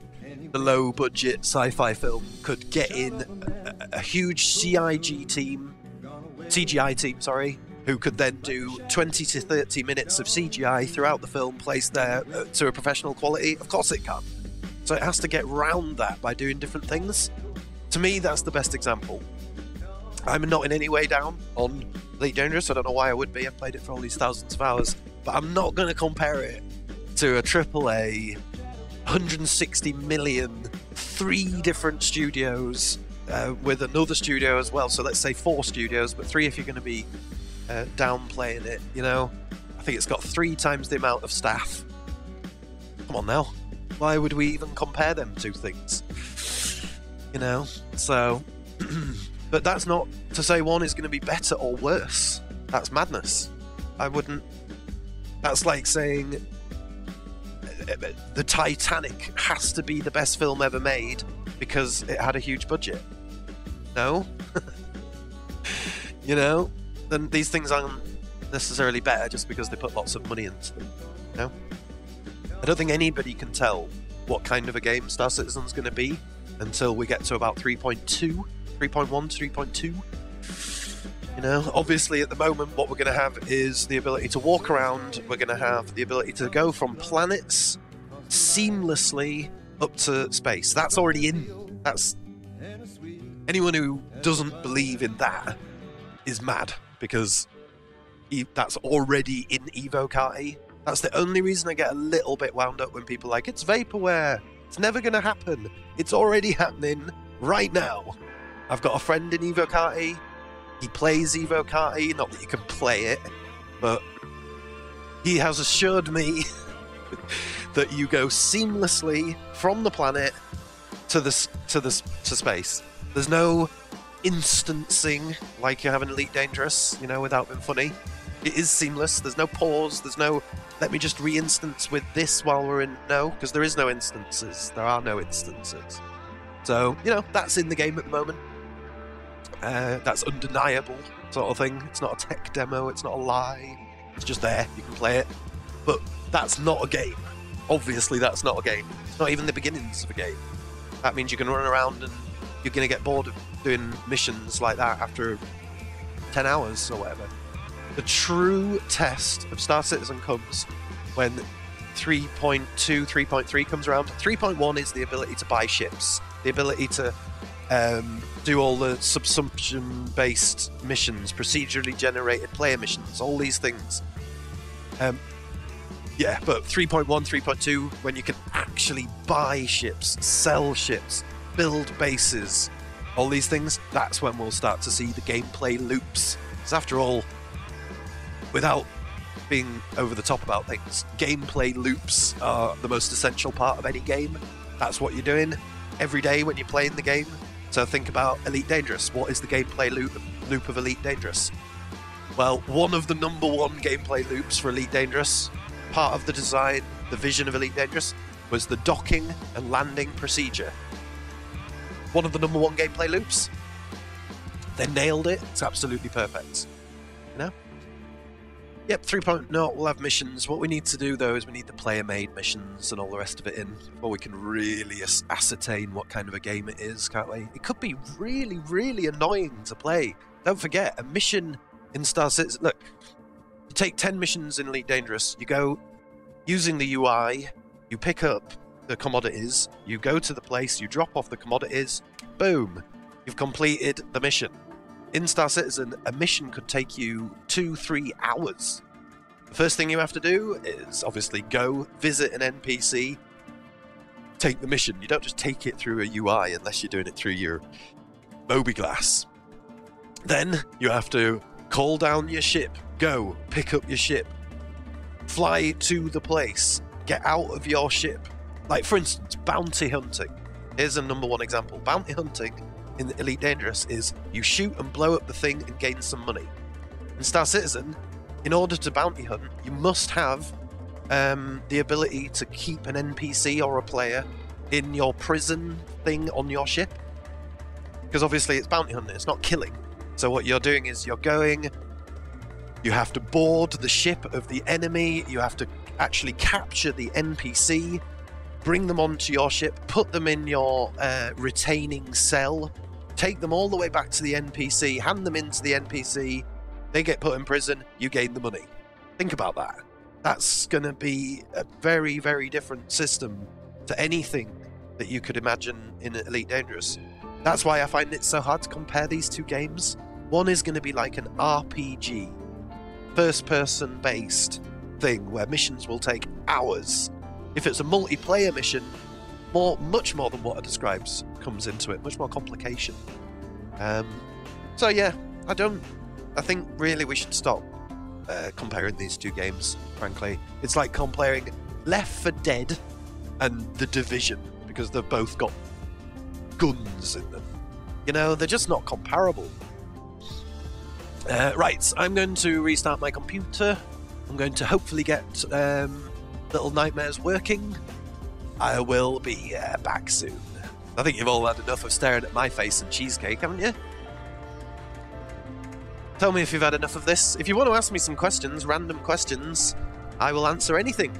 the low-budget sci-fi film could get in a huge CGI team, who could then do 20 to 30 minutes of CGI throughout the film, placed there to a professional quality. Of course it can. So it has to get round that by doing different things. To me, that's the best example. I'm not in any way down on Elite Dangerous. I don't know why I would be. I've played it for all these thousands of hours. But I'm not going to compare it to a AAA, 160 million, 3 different studios with another studio as well. So let's say 4 studios, but 3 if you're going to be downplaying it, you know. I think it's got 3 times the amount of staff. Come on now. Why would we even compare them two things? You know? So... But that's not to say one is going to be better or worse. That's madness. I wouldn't... That's like saying the Titanic has to be the best film ever made because it had a huge budget. No? You know? Then these things aren't necessarily better just because they put lots of money into them. You know? I don't think anybody can tell what kind of a game Star Citizen's going to be until we get to about 3.2. 3.1, 3.2. You know, obviously at the moment what we're going to have is the ability to walk around. We're going to have the ability to go from planets seamlessly up to space. That's already in. That's... Anyone who doesn't believe in that is mad, because that's already in Evo Karty. That's the only reason I get a little bit wound up when people are like, it's vaporware. It's never going to happen. It's already happening right now. I've got a friend in Evo Karty. He plays Evo Kart, not that you can play it, but he has assured me that you go seamlessly from the planet to space. There's no instancing like you have in Elite Dangerous, you know, without being funny. It is seamless. There's no pause. There's no, let me just re-instance with this while we're in. No, because there is no instances. There are no instances. So, you know, that's in the game at the moment. That's undeniable sort of thing. It's not a tech demo. It's not a lie. It's just there. You can play it. But that's not a game. Obviously, that's not a game. It's not even the beginnings of a game. That means you can run around and you're going to get bored of doing missions like that after 10 hours or whatever. The true test of Star Citizen comes when 3.2, 3.3 comes around. 3.1 is the ability to buy ships, the ability to do all the subsumption-based missions, procedurally generated player missions, all these things. Yeah, but 3.1, 3.2, when you can actually buy ships, sell ships, build bases, all these things, that's when we'll start to see the gameplay loops. Because after all, without being over the top about things, gameplay loops are the most essential part of any game. That's what you're doing every day when you're playing the game. So think about Elite Dangerous. What is the gameplay loop of Elite Dangerous? Well, one of the number one gameplay loops for Elite Dangerous, part of the design, the vision of Elite Dangerous, was the docking and landing procedure. One of the number one gameplay loops. They nailed it. It's absolutely perfect. You know? Yep, 3.0 will have missions. What we need to do, though, is we need the player-made missions and all the rest of it in before we can really ascertain what kind of a game it is, can't we? It could be really, really annoying to play. Don't forget, a mission in Star Citizen... Look, you take 10 missions in Elite Dangerous, you go using the UI, you pick up the commodities, you go to the place, you drop off the commodities, boom, you've completed the mission. In Star Citizen, a mission could take you 2-3 hours. The first thing you have to do is obviously go visit an NPC, take the mission. You don't just take it through a UI unless you're doing it through your Mobiglass. Then you have to call down your ship, go pick up your ship, fly to the place, get out of your ship. Like, for instance, bounty hunting. Here's a number one example. Bounty hunting in Elite Dangerous is you shoot and blow up the thing and gain some money. In Star Citizen, in order to bounty hunt, you must have the ability to keep an NPC or a player in your prison thing on your ship. Because obviously it's bounty hunting, it's not killing. So what you're doing is you're going, you have to board the ship of the enemy, you have to actually capture the NPC, bring them onto your ship, put them in your retaining cell, take them all the way back to the NPC, hand them into the NPC, they get put in prison, you gain the money. Think about that. That's going to be a very, very different system to anything that you could imagine in Elite Dangerous. That's why I find it so hard to compare these two games. One is going to be like an RPG, first-person based thing where missions will take hours. If it's a multiplayer mission, much more than what it describes comes into it, much more complication. So yeah, I think really we should stop comparing these two games, frankly. It's like comparing Left 4 Dead and The Division, because they've both got guns in them. You know, they're just not comparable. Right, I'm going to restart my computer. I'm going to hopefully get Little Nightmares working. I will be back soon. I think you've all had enough of staring at my face and cheesecake, haven't you? Tell me if you've had enough of this. If you want to ask me some questions, random questions, I will answer anything.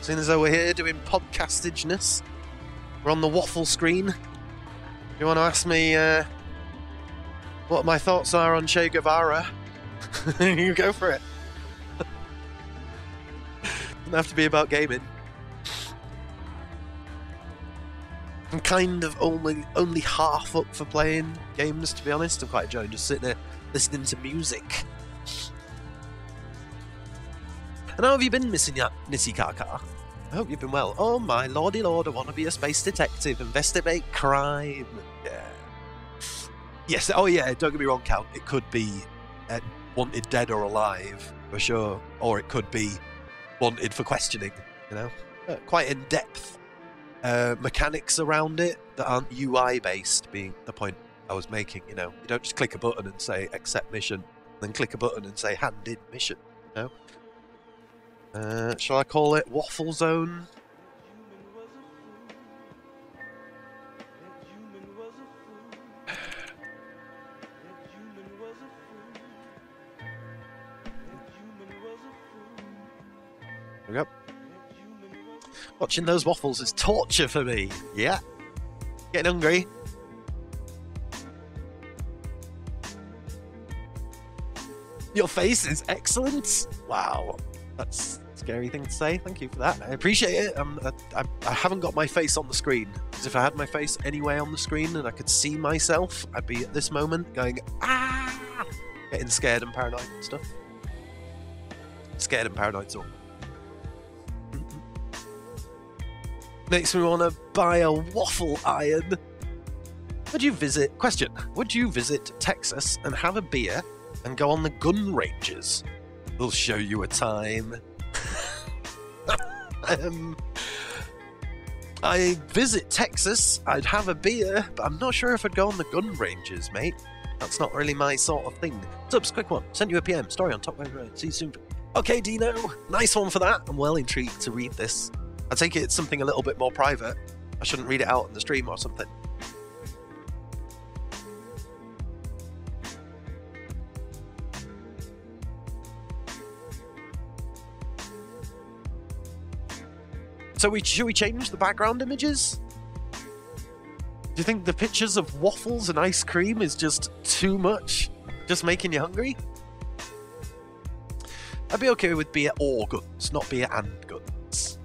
Seeing as though we're here doing podcastageness, we're on the waffle screen. If you want to ask me what my thoughts are on Che Guevara, you go for it. Doesn't have to be about gaming. I'm kind of only half up for playing games, to be honest. I'm quite enjoying just sitting there listening to music. And how have you been, Nissy Kaka? I hope you've been well. Oh my lordy lord, I want to be a space detective, investigate crime. Yeah. Yes, oh yeah, don't get me wrong, Count. It could be wanted dead or alive, for sure. Or it could be wanted for questioning, you know? Quite in-depth mechanics around it that aren't UI-based, being the point I was making, you know? You don't just click a button and say, accept mission, then click a button and say, hand in mission, you know? Shall I call it Waffle Zone? There we go. Watching those waffles is torture for me. Yeah. Getting hungry. Your face is excellent. Wow. That's a scary thing to say. Thank you for that. I appreciate it. I haven't got my face on the screen. Because if I had my face anywhere on the screen and I could see myself, I'd be at this moment going, ah! Getting scared and paranoid and stuff. Scared and paranoid's all. Makes me want to buy a waffle iron. Would you visit Texas and have a beer and go on the gun ranges? We'll show you a time. I visit Texas, I'd have a beer, but I'm not sure if I'd go on the gun ranges, mate. That's not really my sort of thing. Subs, quick one. Sent you a PM. Story on top right. See you soon. Okay, Dino. Nice one for that. I'm well intrigued to read this. I take it it's something a little bit more private. I shouldn't read it out on the stream or something. So should we change the background images? Do you think the pictures of waffles and ice cream is just too much? Just making you hungry? I'd be okay with beer or guns, not beer and guns.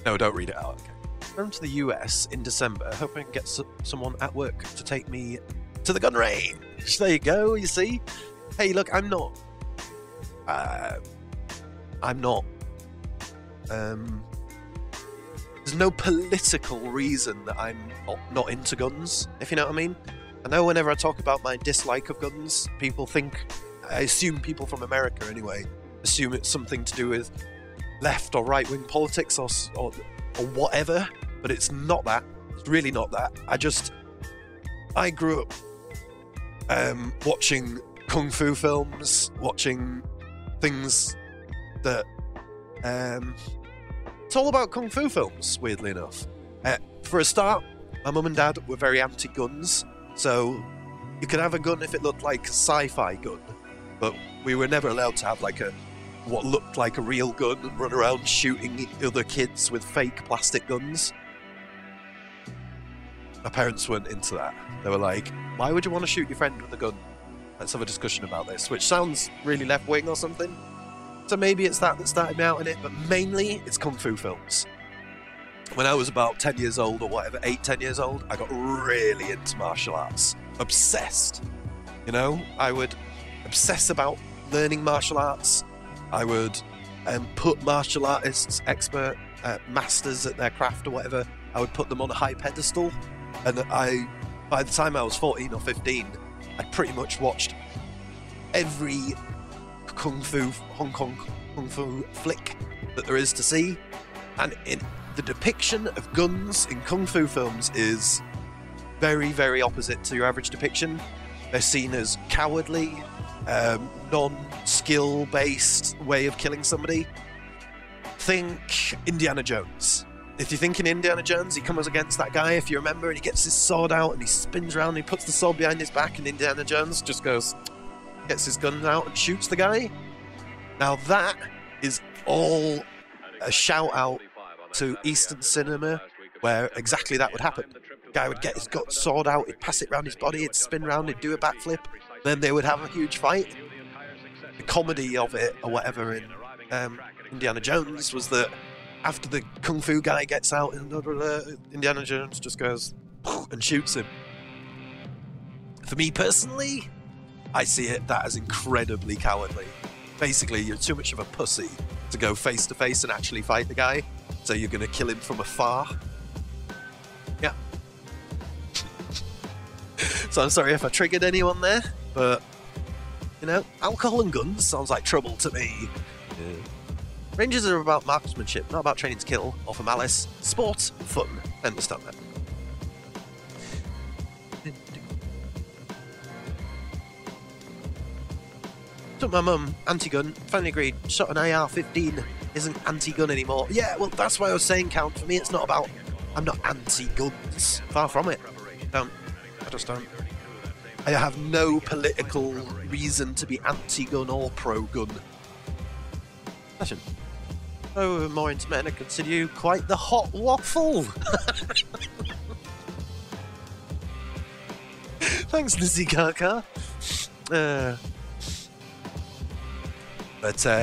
No, don't read it out. Okay. I'm to the US in December, hoping I can get someone at work to take me to the gun range. There you go, you see? Hey, look, I'm not... there's no political reason that I'm not into guns, if you know what I mean. I know whenever I talk about my dislike of guns, people think... I assume people from America, anyway, assume it's something to do with left or right-wing politics or whatever, but it's not that. It's really not that. I grew up watching kung fu films, watching things that... it's all about kung fu films, weirdly enough. For a start, my mum and dad were very anti-guns, so you could have a gun if it looked like a sci-fi gun, but we were never allowed to have like what looked like a real gun and run around shooting other kids with fake plastic guns. My parents weren't into that. They were like, why would you want to shoot your friend with a gun? Let's have a discussion about this, which sounds really left-wing or something. So maybe it's that started me out in it, but mainly it's kung fu films. When I was about 10 years old or whatever, 8, 10 years old, I got really into martial arts. Obsessed. You know, I would obsess about learning martial arts. I would put martial artists, expert masters at their craft or whatever, I would put them on a high pedestal. And by the time I was 14 or 15, I'd pretty much watched every Hong Kong kung fu flick that there is to see. And the depiction of guns in kung fu films is very, very opposite to your average depiction. They're seen as cowardly, non-skill based way of killing somebody. Think Indiana Jones. If you're thinking Indiana Jones, he comes against that guy, if you remember, and he gets his sword out and he spins around and he puts the sword behind his back, and Indiana Jones just gets his gun out and shoots the guy. Now that is all a shout out to Eastern cinema, where exactly that would happen. The guy would get his sword out, he'd pass it around his body, he'd spin around, he'd do a backflip, then they would have a huge fight. The comedy of it, or whatever, in Indiana Jones was that after the kung fu guy gets out, Indiana Jones just goes and shoots him. For me personally, I see that as incredibly cowardly. Basically, you're too much of a pussy to go face to face and actually fight the guy, so you're going to kill him from afar. Yeah. So I'm sorry if I triggered anyone there, but, you know, alcohol and guns sounds like trouble to me. Yeah. Rangers are about marksmanship, not about training to kill or for malice. Sport, fun. I understand that. Took my mum, anti-gun, finally agreed, shot an AR-15 isn't anti-gun anymore. Yeah, well, that's why I was saying, Count, for me it's not about, I'm not anti-guns. Far from it. I just don't. I have no political reason to be anti-gun or pro-gun. Listen. Oh, more into men, I consider you quite the hot waffle. Thanks, Lizzie Kaka. But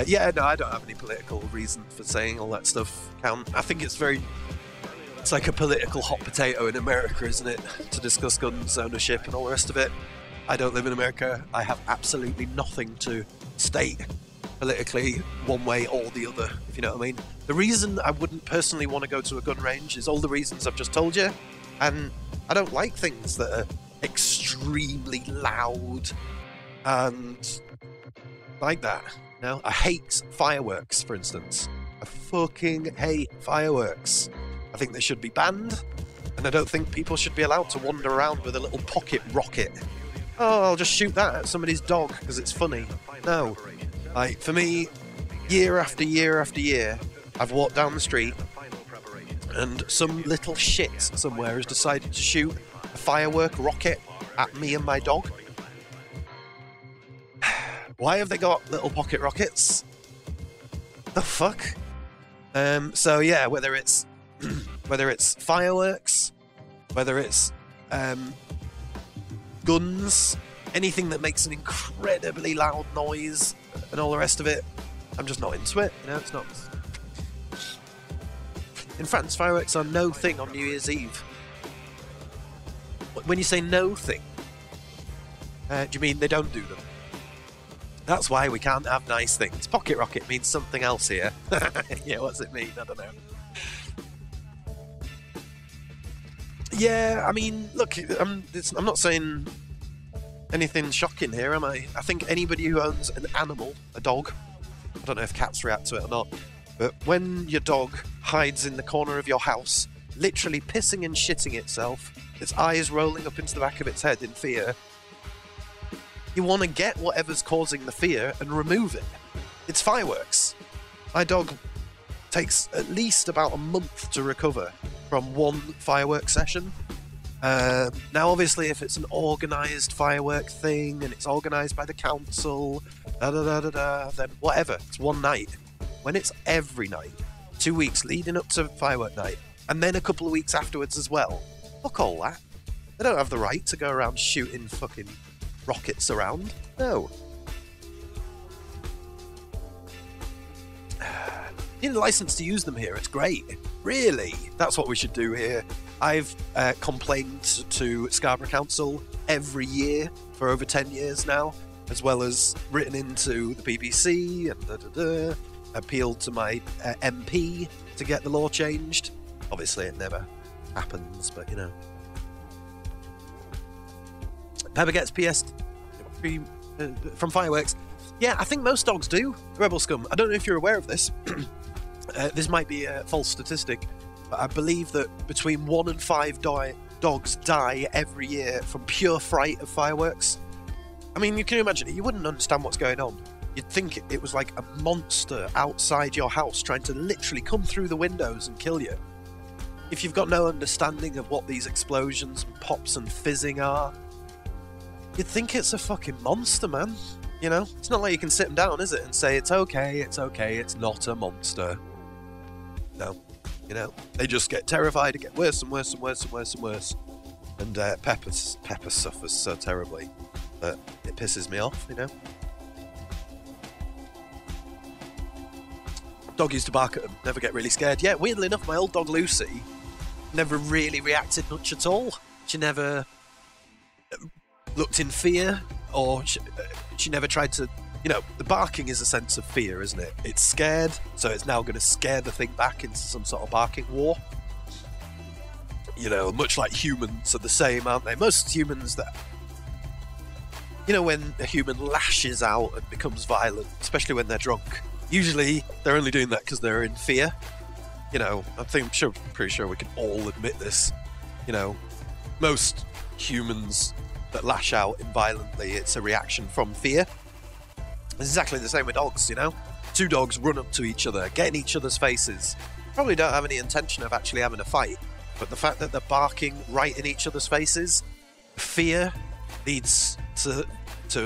yeah, no, I don't have any political reason for saying all that stuff, Count. I think it's like a political hot potato in America, isn't it? To discuss guns ownership and all the rest of it. I don't live in America. I have absolutely nothing to state politically one way or the other, if you know what I mean. The reason I wouldn't personally want to go to a gun range is all the reasons I've just told you. And I don't like things that are extremely loud and like that. No, I hate fireworks, for instance. I fucking hate fireworks. I think they should be banned, and I don't think people should be allowed to wander around with a little pocket rocket. Oh, I'll just shoot that at somebody's dog because it's funny. No. Like, for me, year after year after year, I've walked down the street and some little shit somewhere has decided to shoot a firework rocket at me and my dog. Why have they got little pocket rockets? The fuck? So yeah, whether it's fireworks, whether it's guns, anything that makes an incredibly loud noise and all the rest of it, I'm just not into it. You know, it's not. In France, fireworks are no thing on New Year's Eve. When you say no thing, do you mean they don't do them? That's why we can't have nice things. Pocket rocket means something else here. Yeah, what's it mean? I don't know. Yeah, I mean, look, I'm not saying anything shocking here, am I? I think anybody who owns an animal, a dog, I don't know if cats react to it or not, but when your dog hides in the corner of your house, literally pissing and shitting itself, its eyes rolling up into the back of its head in fear, you want to get whatever's causing the fear and remove it. It's fireworks. My dog takes at least about a month to recover from one firework session. Now, obviously, if it's an organised firework thing and it's organised by the council, then whatever. It's one night. When it's every night, 2 weeks leading up to firework night, and then a couple of weeks afterwards as well, fuck all that. They don't have the right to go around shooting fucking rockets around. No. You need a license to use them here. It's great. Really. That's what we should do here. I've complained to Scarborough Council every year for over 10 years now, as well as written into the BBC and appealed to my MP to get the law changed. Obviously, it never happens, but you know. Pepper gets PS from fireworks. Yeah, I think most dogs do. Rebel Scum. I don't know if you're aware of this. This might be a false statistic, but I believe that between 1 and 5 dogs die every year from pure fright of fireworks. I mean, you can imagine it. You wouldn't understand what's going on. You'd think it was like a monster outside your house trying to literally come through the windows and kill you. If you've got no understanding of what these explosions and pops and fizzing are, you'd think it's a fucking monster, man. You know? It's not like you can sit them down, is it? And say, it's okay, it's not a monster. No. You know? They just get terrified, it gets worse and worse and worse and worse and worse. And Pepper suffers so terribly that it pisses me off, you know? Dog used to bark at them, never get really scared. Yeah, weirdly enough, my old dog Lucy never really reacted much at all. She never looked in fear, or she never tried to, you know, the barking is a sense of fear, isn't it? It's scared, so it's now going to scare the thing back into some sort of barking war. You know, much like humans are the same, aren't they? Most humans that You know, when a human lashes out and becomes violent, especially when they're drunk. Usually, they're only doing that because they're in fear. You know, pretty sure we can all admit this. You know, most humans that lash out violently, it's a reaction from fear. It's exactly the same with dogs, you know? Two dogs run up to each other, get in each other's faces. Probably don't have any intention of actually having a fight, but the fact that they're barking right in each other's faces, fear leads to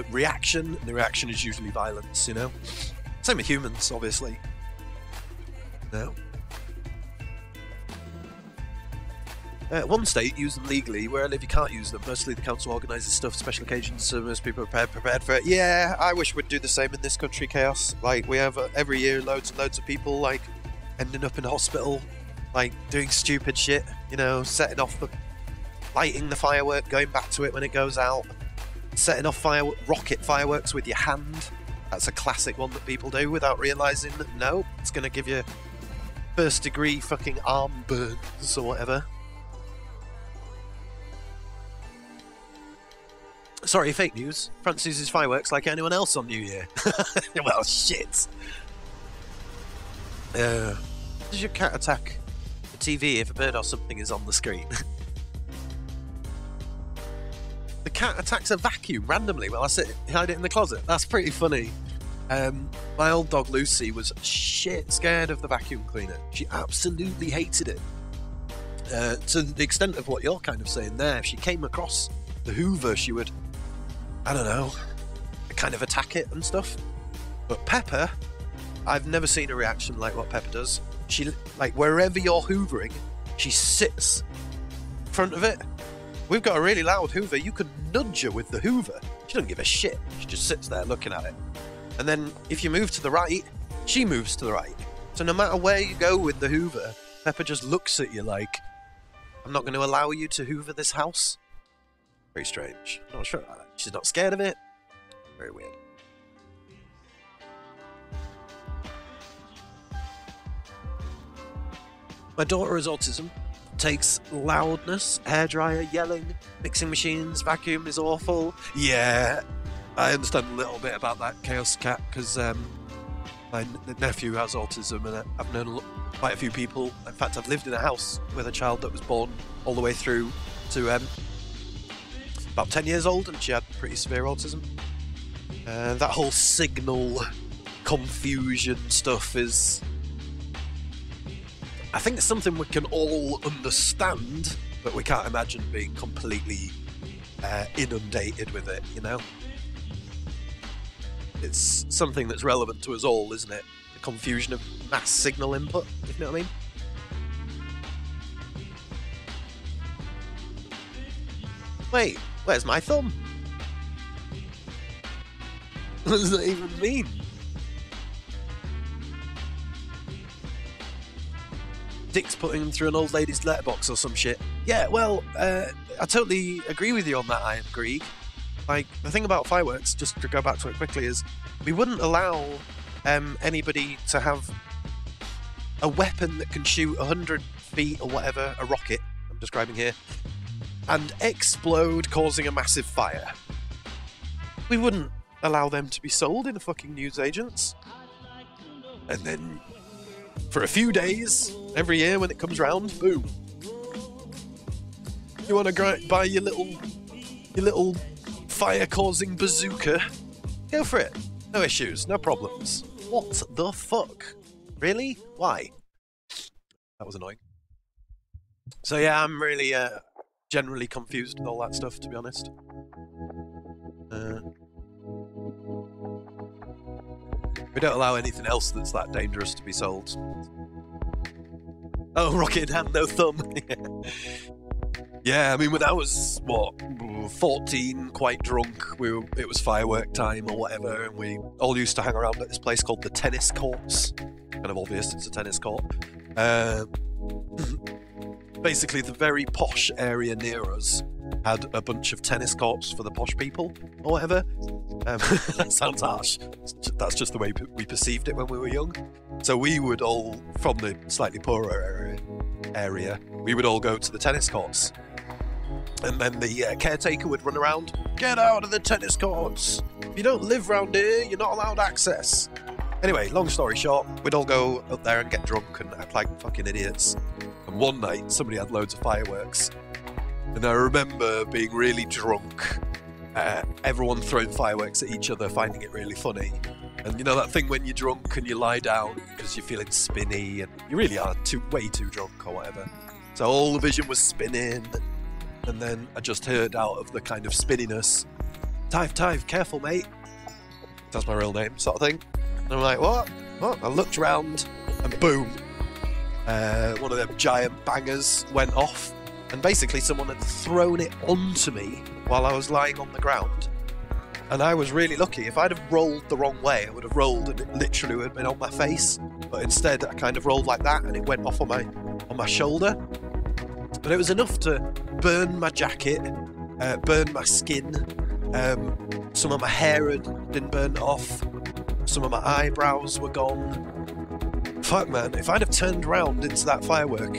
reaction, and the reaction is usually violence, you know? Same with humans, obviously. No. One state use them legally, where I live you can't use them. Mostly the council organises stuff, special occasions, so most people are prepared for it. Yeah, I wish we'd do the same in this country, Chaos. Like, we have every year loads and loads of people, like, ending up in hospital, like, doing stupid shit, you know, lighting the firework, going back to it when it goes out, setting off rocket fireworks with your hand. That's a classic one that people do without realising that, no, it's going to give you first degree fucking arm burns or whatever. Sorry, fake news. France uses fireworks like anyone else on New Year. Well, shit. Does your cat attack the TV if a bird or something is on the screen? The cat attacks a vacuum randomly while I hide it in the closet. That's pretty funny. My old dog Lucy was shit scared of the vacuum cleaner. She absolutely hated it. To the extent of what you're kind of saying there, if she came across the Hoover, she would, I don't know, kind of attack it and stuff. But Pepper, I've never seen a reaction like what Pepper does. She, like, wherever you're hoovering, she sits in front of it. We've got a really loud Hoover. You could nudge her with the Hoover. She doesn't give a shit. She just sits there looking at it. And then if you move to the right, she moves to the right. So no matter where you go with the Hoover, Pepper just looks at you like, I'm not going to allow you to Hoover this house. Very strange. Not sure. She's not scared of it. Very weird. My daughter has autism. Takes loudness, hairdryer, yelling, mixing machines, vacuum is awful. Yeah, I understand a little bit about that, Chaos Cat, because my nephew has autism, and I've known quite a few people. In fact, I've lived in a house with a child that was born all the way through to about 10 years old, and she had pretty severe autism. That whole signal confusion stuff is, I think it's something we can all understand, but we can't imagine being completely inundated with it, you know? It's something that's relevant to us all, isn't it? The confusion of mass signal input, if you know what I mean? Wait, where's my thumb? What does that even mean? Dick's putting them through an old lady's letterbox or some shit. Yeah, well, I totally agree with you on that, Iron Greek. Like, the thing about fireworks, just to go back to it quickly, is we wouldn't allow anybody to have a weapon that can shoot 100 feet or whatever, a rocket, I'm describing here, and explode, causing a massive fire. We wouldn't allow them to be sold in fucking newsagents. And then, for a few days, every year when it comes round, boom. You want to buy your little fire-causing bazooka? Go for it. No issues, no problems. What the fuck? Really? Why? That was annoying. So yeah, I'm really generally confused with all that stuff, to be honest. We don't allow anything else that's that dangerous to be sold. Oh, rocket in hand, no thumb. Yeah, I mean, when I was, 14, quite drunk, it was firework time or whatever, and we all used to hang around at this place called the tennis courts. Kind of obvious, it's a tennis court. Basically, the very posh area near us had a bunch of tennis courts for the posh people, or whatever. That sounds harsh. That's just the way we perceived it when we were young. So we would all, from the slightly poorer area, we would all go to the tennis courts. And then the caretaker would run around, get out of the tennis courts. If you don't live round here, you're not allowed access. Anyway, long story short, we'd all go up there and get drunk and act like fucking idiots. And one night, somebody had loads of fireworks. And I remember being really drunk. Everyone throwing fireworks at each other, finding it really funny. And you know that thing when you're drunk and you lie down because you're feeling spinny and you really are way too drunk or whatever. So all the vision was spinning. And then I just heard out of the kind of spinniness, Tive, careful, mate. That's my real name, sort of thing. And I'm like, what? I looked round and boom. One of them giant bangers went off. And basically someone had thrown it onto me while I was lying on the ground. And I was really lucky. If I'd have rolled the wrong way, I would have rolled and it literally would have been on my face. But instead, I kind of rolled like that and it went off on my shoulder. But it was enough to burn my jacket, burn my skin. Some of my hair had been burnt off. Some of my eyebrows were gone. Fuck, man. If I'd have turned around into that firework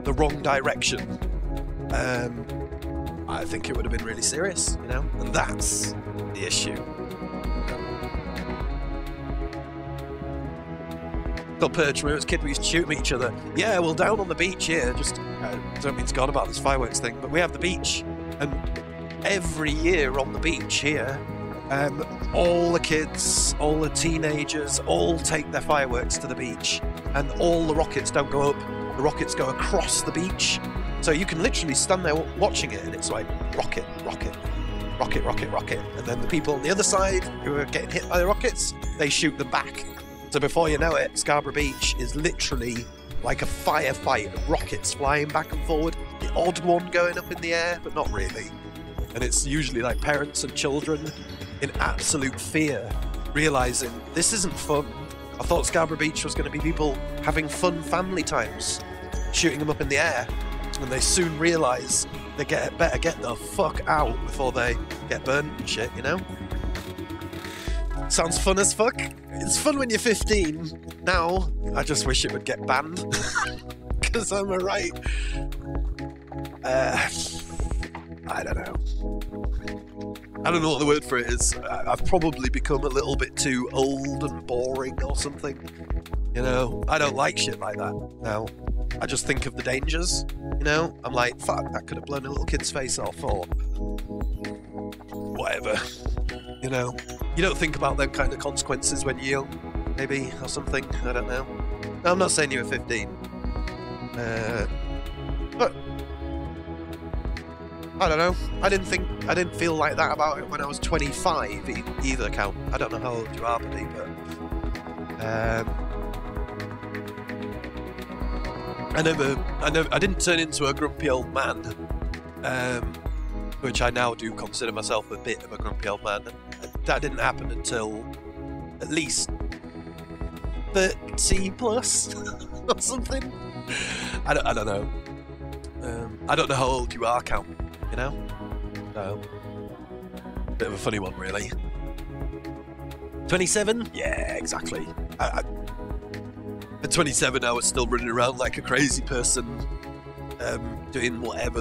the wrong direction, I think it would have been really serious, you know? And that's the issue. Little perch when I was a kid, we used to shoot at each other. Yeah, well, down on the beach here, just, I don't mean to God about this fireworks thing, but we have the beach. And every year on the beach here, all the kids, all the teenagers, all take their fireworks to the beach. And all the rockets don't go up, the rockets go across the beach. So you can literally stand there watching it and it's like rocket, rocket, rocket, rocket, rocket. And then the people on the other side who are getting hit by the rockets, they shoot them back. So before you know it, Scarborough Beach is literally like a firefight of rockets flying back and forward. The odd one going up in the air, but not really. And it's usually like parents and children in absolute fear, realising this isn't fun. I thought Scarborough Beach was going to be people having fun family times, shooting them up in the air. And they soon realise they better get the fuck out before they get burnt and shit, you know? Sounds fun as fuck. It's fun when you're 15. Now, I just wish it would get banned. Because I'm a right... I don't know. I don't know what the word for it is. I've probably become a little bit too old and boring or something. You know, I don't like shit like that now. I just think of the dangers, you know? I'm like, fuck, that could have blown a little kid's face off or whatever, you know? You don't think about them kind of consequences when you're young, maybe, or something, I don't know. No, I'm not saying you were 15. But I don't know. I didn't feel like that about it when I was 25 either, Count. I don't know how old you are, buddy, but I didn't turn into a grumpy old man, which I now do consider myself a bit of a grumpy old man. That didn't happen until at least 30 plus or something. I don't know. I don't know how old you are, Count, you know? So, bit of a funny one, really. 27? Yeah, exactly. At 27, I was still running around like a crazy person, doing whatever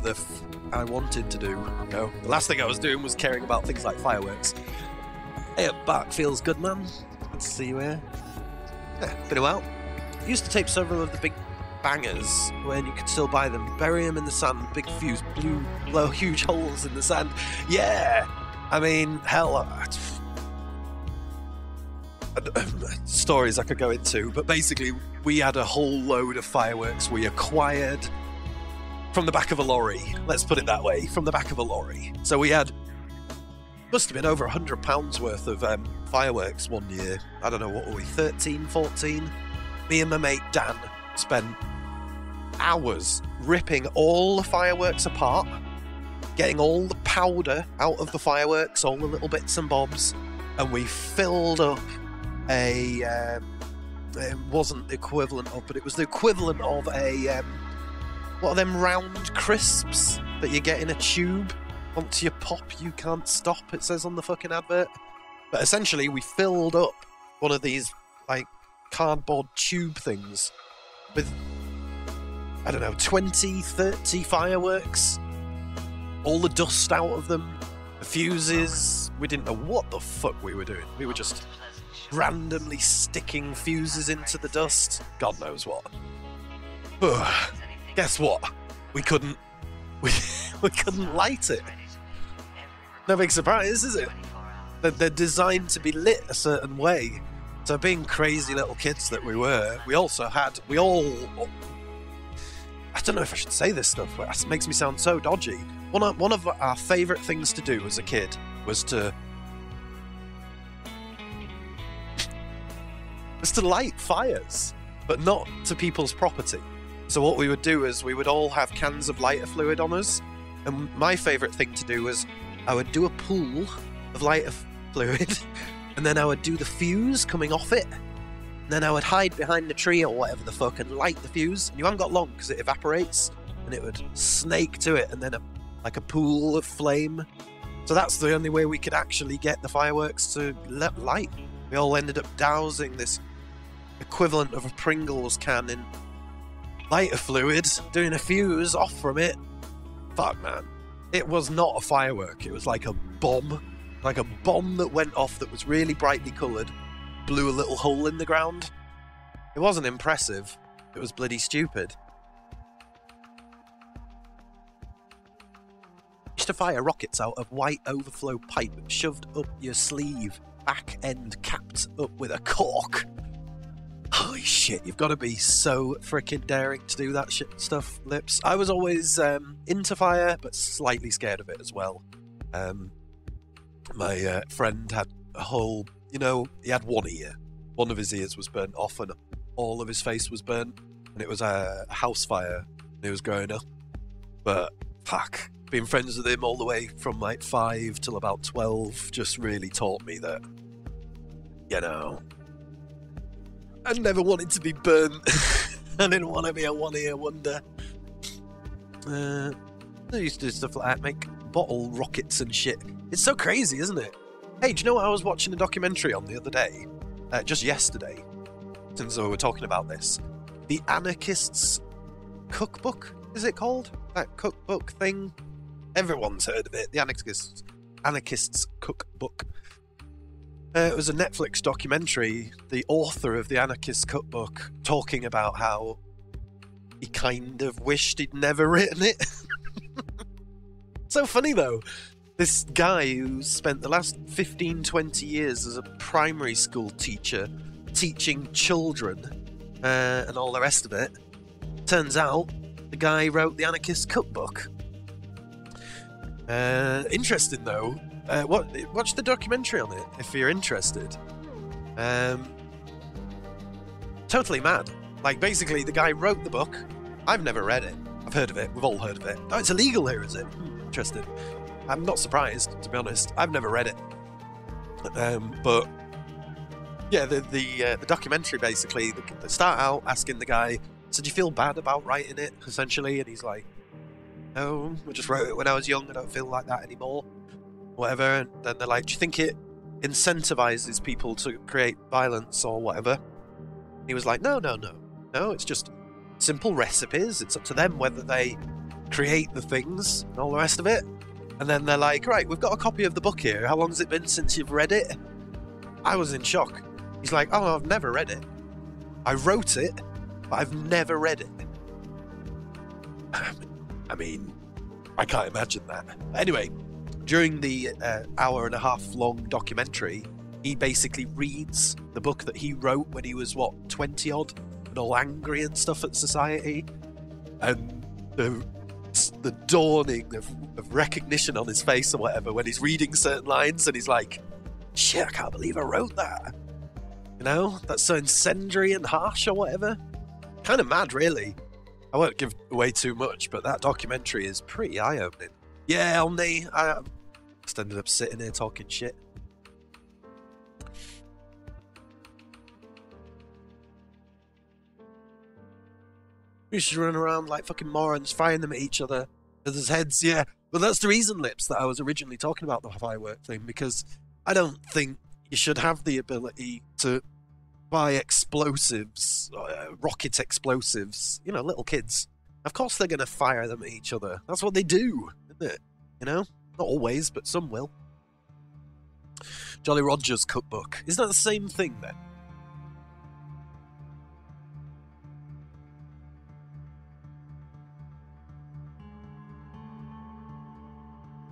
I wanted to do. You know? The last thing I was doing was caring about things like fireworks. Hey, back feels good, man. Good to see you here. Yeah, been a while. I used to tape several of the big bangers when you could still buy them, bury them in the sand, big fuse, blow huge holes in the sand. Yeah, I mean, hell, stories I could go into, but basically we had a whole load of fireworks we acquired from the back of a lorry. Let's put it that way, from the back of a lorry. So we had, must have been over £100 worth of fireworks one year. I don't know, what were we, 13, 14? Me and my mate Dan spent hours ripping all the fireworks apart, getting all the powder out of the fireworks, all the little bits and bobs, and we filled up it wasn't the equivalent of, but it was the equivalent of a, what are them round crisps that you get in a tube? Once you pop, you can't stop, it says on the fucking advert. But essentially, we filled up one of these, like, cardboard tube things with, I don't know, 20, 30 fireworks. all the dust out of them, the fuses. We didn't know what the fuck we were doing. We were just randomly sticking fuses into the dust. God knows what. Guess what? We couldn't light it. No big surprise, is it? They're designed to be lit a certain way. So being crazy little kids that we were, we all, I don't know if I should say this stuff, but it makes me sound so dodgy. One of our favourite things to do as a kid was to light fires, but not to people's property. So what we would do is we would all have cans of lighter fluid on us, and my favourite thing to do was I would do a pool of lighter fluid, and then I would do the fuse coming off it, and then I would hide behind the tree or whatever the fuck and light the fuse, and you haven't got long because it evaporates, and it would snake to it, and then like a pool of flame. So that's the only way we could actually get the fireworks to light. We all ended up dousing this equivalent of a Pringles can in lighter fluid, doing a fuse off from it. Fuck, man. It was not a firework. It was like a bomb. Like a bomb that went off that was really brightly coloured, blew a little hole in the ground. It wasn't impressive. It was bloody stupid. Used to fire rockets out of white overflow pipe shoved up your sleeve, back end capped up with a cork. Holy shit, you've got to be so freaking daring to do that shit stuff, Lips. I was always into fire, but slightly scared of it as well. My friend had a whole, he had one ear. One of his ears was burnt off and all of his face was burnt. And it was a house fire when he was growing up. But, fuck, being friends with him all the way from like 5 till about 12 just really taught me that, I never wanted to be burnt. I didn't want to be a one-ear wonder. I used to do stuff like that, make bottle rockets and shit. It's so crazy, isn't it? Hey, do you know what I was watching a documentary on the other day? Just yesterday, since we were talking about this. The Anarchist's Cookbook, is it called? That cookbook thing? Everyone's heard of it. The Anarchist's Cookbook. It was a Netflix documentary, the author of the Anarchist Cookbook talking about how he kind of wished he'd never written it. So funny though. This guy who spent the last 15-20 years as a primary school teacher teaching children and all the rest of it, turns out the guy wrote the Anarchist Cookbook. Interesting though. Watch the documentary on it if you're interested. Totally mad. Like, basically, the guy wrote the book. I've never read it. I've heard of it. We've all heard of it. Oh, it's illegal here, is it? Interesting. I'm not surprised, to be honest. I've never read it. But yeah, the documentary basically, they start out asking the guy, so do you feel bad about writing it, essentially? And he's like, no, I just wrote it when I was young. I don't feel like that anymore. Whatever. And then they're like, do you think it incentivizes people to create violence or whatever? He was like, no, it's just simple recipes. It's up to them whether they create the things and all the rest of it. And then they're like, right, we've got a copy of the book here. How long has it been since you've read it? I was in shock. He's like, oh, I've never read it. I wrote it, but I've never read it. I mean, I can't imagine that. Anyway, during the hour and a half long documentary, he basically reads the book that he wrote when he was, 20 odd, and all angry and stuff at society. And the dawning of recognition on his face or whatever when he's reading certain lines and he's like, shit, I can't believe I wrote that. That's so incendiary and harsh or whatever. Kind of mad, really. I won't give away too much, but that documentary is pretty eye-opening. Yeah, I just ended up sitting here talking shit. We should run around like fucking morons, firing them at each other with his heads, yeah. But that's the reason, Lips, that I was originally talking about the firework thing, because I don't think you should have the ability to buy explosives, rocket explosives, little kids. Of course they're going to fire them at each other. That's what they do, isn't it? You know? Not always, but some will. Jolly Roger's cookbook. Isn't that the same thing, then?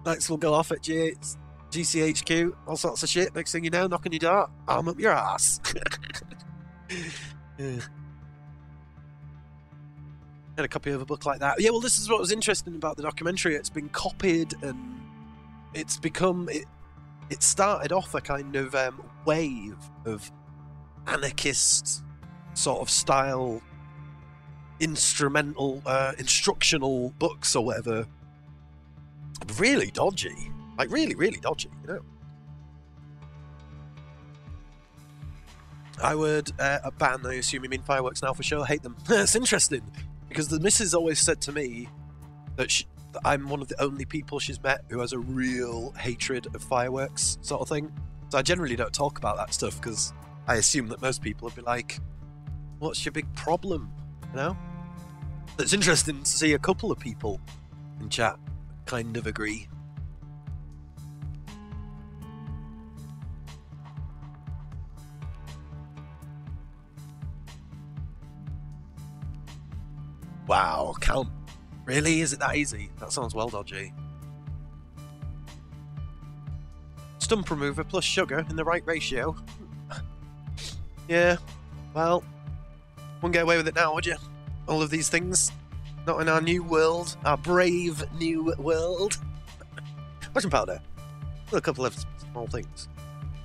Lights will go off at GCHQ, all sorts of shit. Next thing you know, knocking your door, arm up your ass. Yeah. And a copy of a book like that. Yeah, well, this is what was interesting about the documentary. It's been copied and it's become... It started off a kind of wave of anarchist sort of style instructional books or whatever. Really dodgy. Like, really, really dodgy, you know. I would ban, I assume you mean fireworks now for sure, hate them. It's interesting, because the missus always said to me that I'm one of the only people she's met who has a real hatred of fireworks sort of thing. So I generally don't talk about that stuff, because I assume that most people would be like, what's your big problem, you know? It's interesting to see a couple of people in chat kind of agree. Wow, count. Really? Is it that easy? That sounds well dodgy. Stump remover plus sugar in the right ratio. Yeah, well, wouldn't get away with it now, would you? All of these things. Not in our new world. Our brave new world. Washing powder. A couple of small things.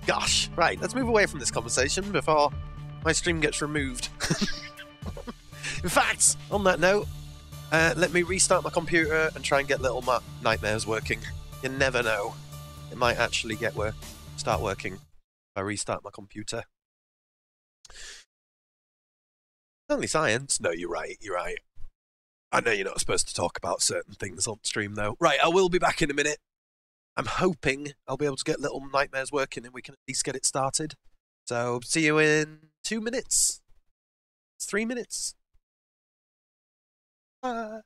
Gosh. Right, let's move away from this conversation before my stream gets removed. In fact, on that note, let me restart my computer and try and get Little Nightmares working. You never know. It might actually start working if I restart my computer. Only science. No, you're right. You're right. I know you're not supposed to talk about certain things on stream, though. Right, I will be back in a minute. I'm hoping I'll be able to get Little Nightmares working and we can at least get it started. So, see you in 2 minutes. It's 3 minutes. Bye.